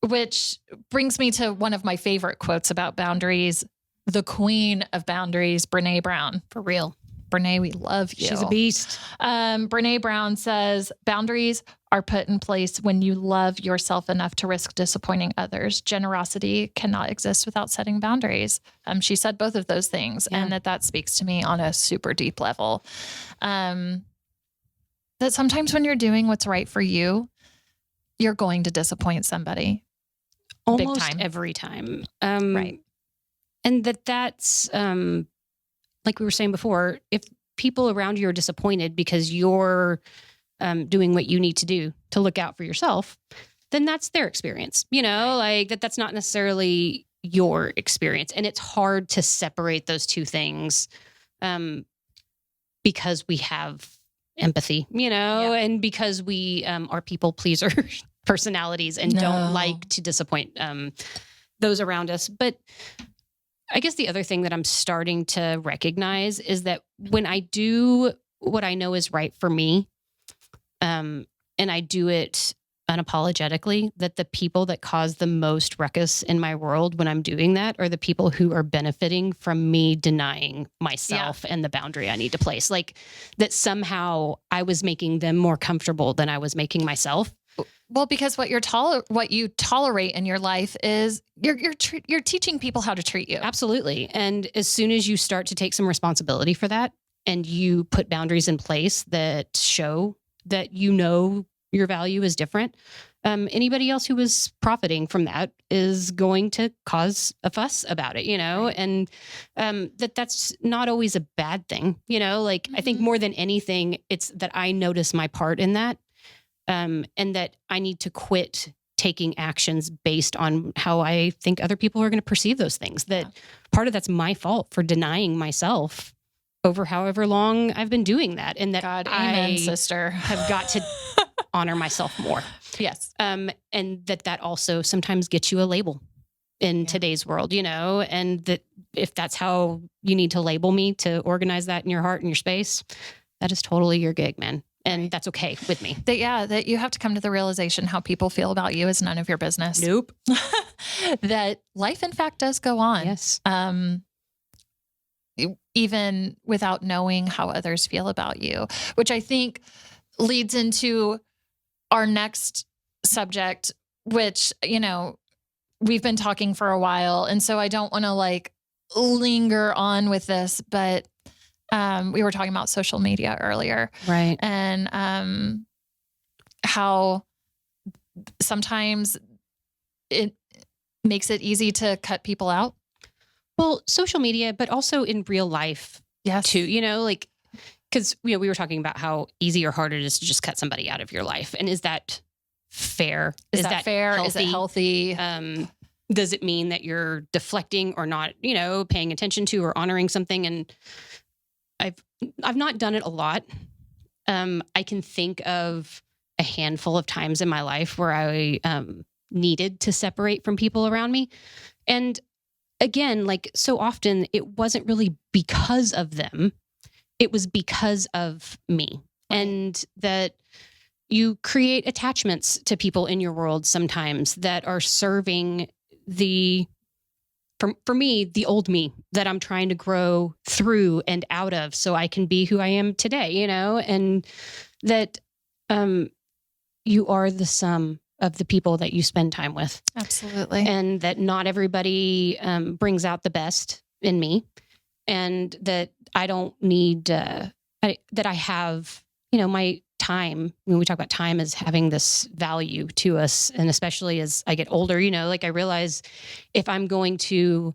Which brings me to one of my favorite quotes about boundaries, the queen of boundaries, Brene Brown. For real. Brene, we love you. She's a beast. Brene Brown says, boundaries are put in place when you love yourself enough to risk disappointing others. Generosity cannot exist without setting boundaries. She said both of those things, and that speaks to me on a super deep level. That sometimes when you're doing what's right for you, you're going to disappoint somebody. Almost Big time. every time. Right. And that's, like we were saying before, if people around you are disappointed because you're doing what you need to do to look out for yourself, then that's their experience, you know, like that's not necessarily your experience. And it's hard to separate those two things because we have empathy, you know, and because we are people pleaser personalities and don't like to disappoint those around us. But I guess the other thing that I'm starting to recognize is that when I do what I know is right for me, and I do it unapologetically, that the people that cause the most ruckus in my world when I'm doing that are the people who are benefiting from me denying myself and the boundary I need to place. Like, that somehow I was making them more comfortable than I was making myself. Well, because what you tolerate in your life is you're teaching people how to treat you. Absolutely. And as soon as you start to take some responsibility for that and you put boundaries in place that show that your value is different, anybody else who is profiting from that is going to cause a fuss about it, Right. and that's not always a bad thing, like I think more than anything, it's that I notice my part in that. And that I need to quit taking actions based on how I think other people are going to perceive those things. That part of that's my fault for denying myself over however long I've been doing that. And that amen, sister. have got to honor myself more. Yes. And that also sometimes gets you a label in today's world, and that if that's how you need to label me to organize that in your heart and your space, that is totally your gig, man. And that's okay with me. That you have to come to the realization how people feel about you is none of your business. Nope. That life, in fact, does go on. Yes. Even without knowing how others feel about you, which I think leads into our next subject, which, we've been talking for a while. And so I don't want to linger on with this, but we were talking about social media earlier. Right. And how sometimes it makes it easy to cut people out. Well, social media, but also in real life too, because we were talking about how easy or hard it is to just cut somebody out of your life. And is that fair? Is that fair? Healthy? Is it healthy? Does it mean that you're deflecting or not, paying attention to or honoring something? And I've not done it a lot. I can think of a handful of times in my life where I needed to separate from people around me. And again, so often it wasn't really because of them. It was because of me. And that you create attachments to people in your world sometimes that are serving for me, the old me that I'm trying to grow through and out of so I can be who I am today, and that you are the sum of the people that you spend time with. Absolutely. And that not everybody brings out the best in me, and that I don't need, that I have, my time. When we talk about time as having this value to us, and especially as I get older, I realize if I'm going to,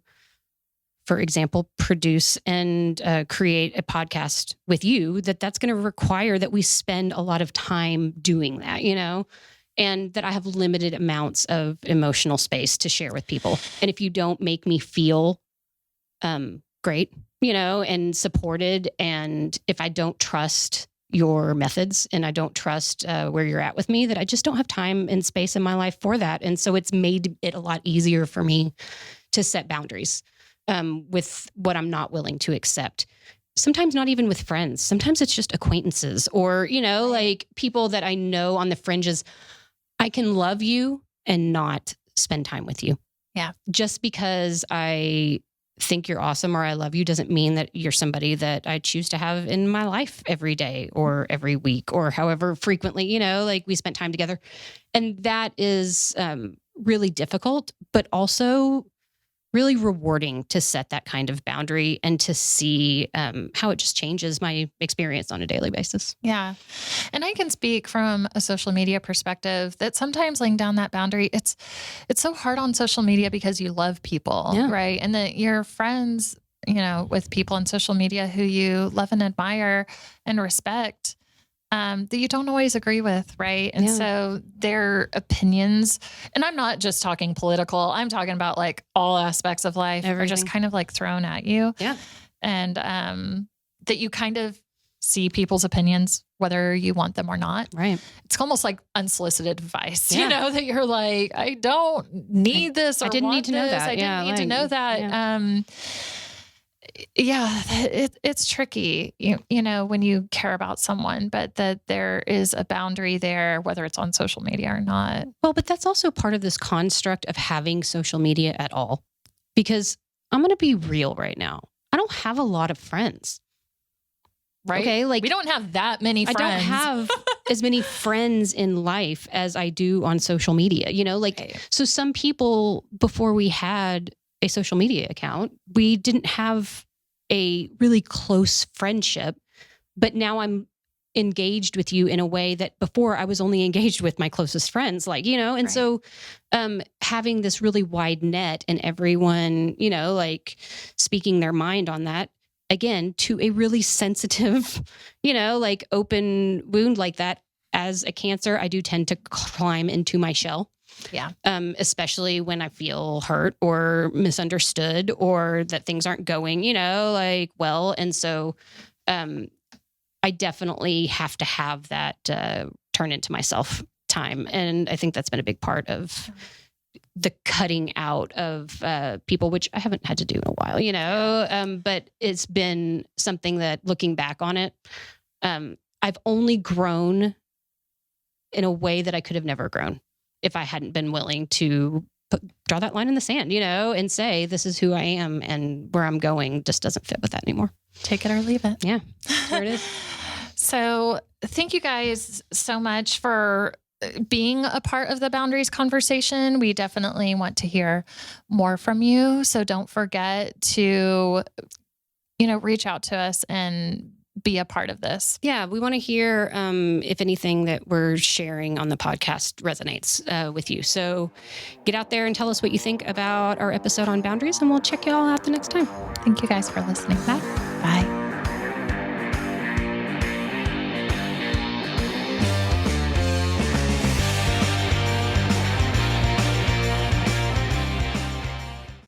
for example, produce and create a podcast with you, that's going to require that we spend a lot of time doing that, and that I have limited amounts of emotional space to share with people. And if you don't make me feel great, and supported, and if I don't trust your methods and I don't trust where you're at with me, that I just don't have time and space in my life for that. And so it's made it a lot easier for me to set boundaries with what I'm not willing to accept. Sometimes not even with friends. Sometimes it's just acquaintances or, people that I know on the fringes. I can love you and not spend time with you. Yeah. Just because I think you're awesome or I love you doesn't mean that you're somebody that I choose to have in my life every day or every week or however frequently, we spent time together. And that is really difficult, but also really rewarding to set that kind of boundary and to see how it just changes my experience on a daily basis. Yeah. And I can speak from a social media perspective that sometimes laying down that boundary, it's so hard on social media because you love people, right? And that you're friends, with people on social media who you love and admire and respect, that you don't always agree with, right? And so their opinions, and I'm not just talking political, I'm talking about all aspects of life are just kind of thrown at you. Yeah. And that you kind of see people's opinions, whether you want them or not. Right. It's almost like unsolicited advice, that you're I don't need this or I didn't need to know that. I didn't need to know that. It's tricky, when you care about someone, but that there is a boundary there, whether it's on social media or not. Well, but that's also part of this construct of having social media at all, because I'm going to be real right now. I don't have a lot of friends. Right. Okay. We don't have that many friends. I don't have as many friends in life as I do on social media, so some people, before we had a social media account, we didn't have a really close friendship, but now I'm engaged with you in a way that before I was only engaged with my closest friends, and so having this really wide net and everyone, speaking their mind on that, again, to a really sensitive, open wound like that. As a Cancer, I do tend to climb into my shell. Yeah. Especially when I feel hurt or misunderstood or that things aren't going, well. And so, I definitely have to have that turn into myself time. And I think that's been a big part of the cutting out of people, which I haven't had to do in a while, but it's been something that, looking back on it, I've only grown in a way that I could have never grown if I hadn't been willing to draw that line in the sand, and say, this is who I am, and where I'm going just doesn't fit with that anymore. Take it or leave it. Yeah, there it is. So thank you guys so much for being a part of the boundaries conversation. We definitely want to hear more from you. So don't forget to, reach out to us and be a part of this. Yeah, we want to hear if anything that we're sharing on the podcast resonates with you. So get out there and tell us what you think about our episode on boundaries, and we'll check you all out the next time. Thank you guys for listening. Bye. Bye.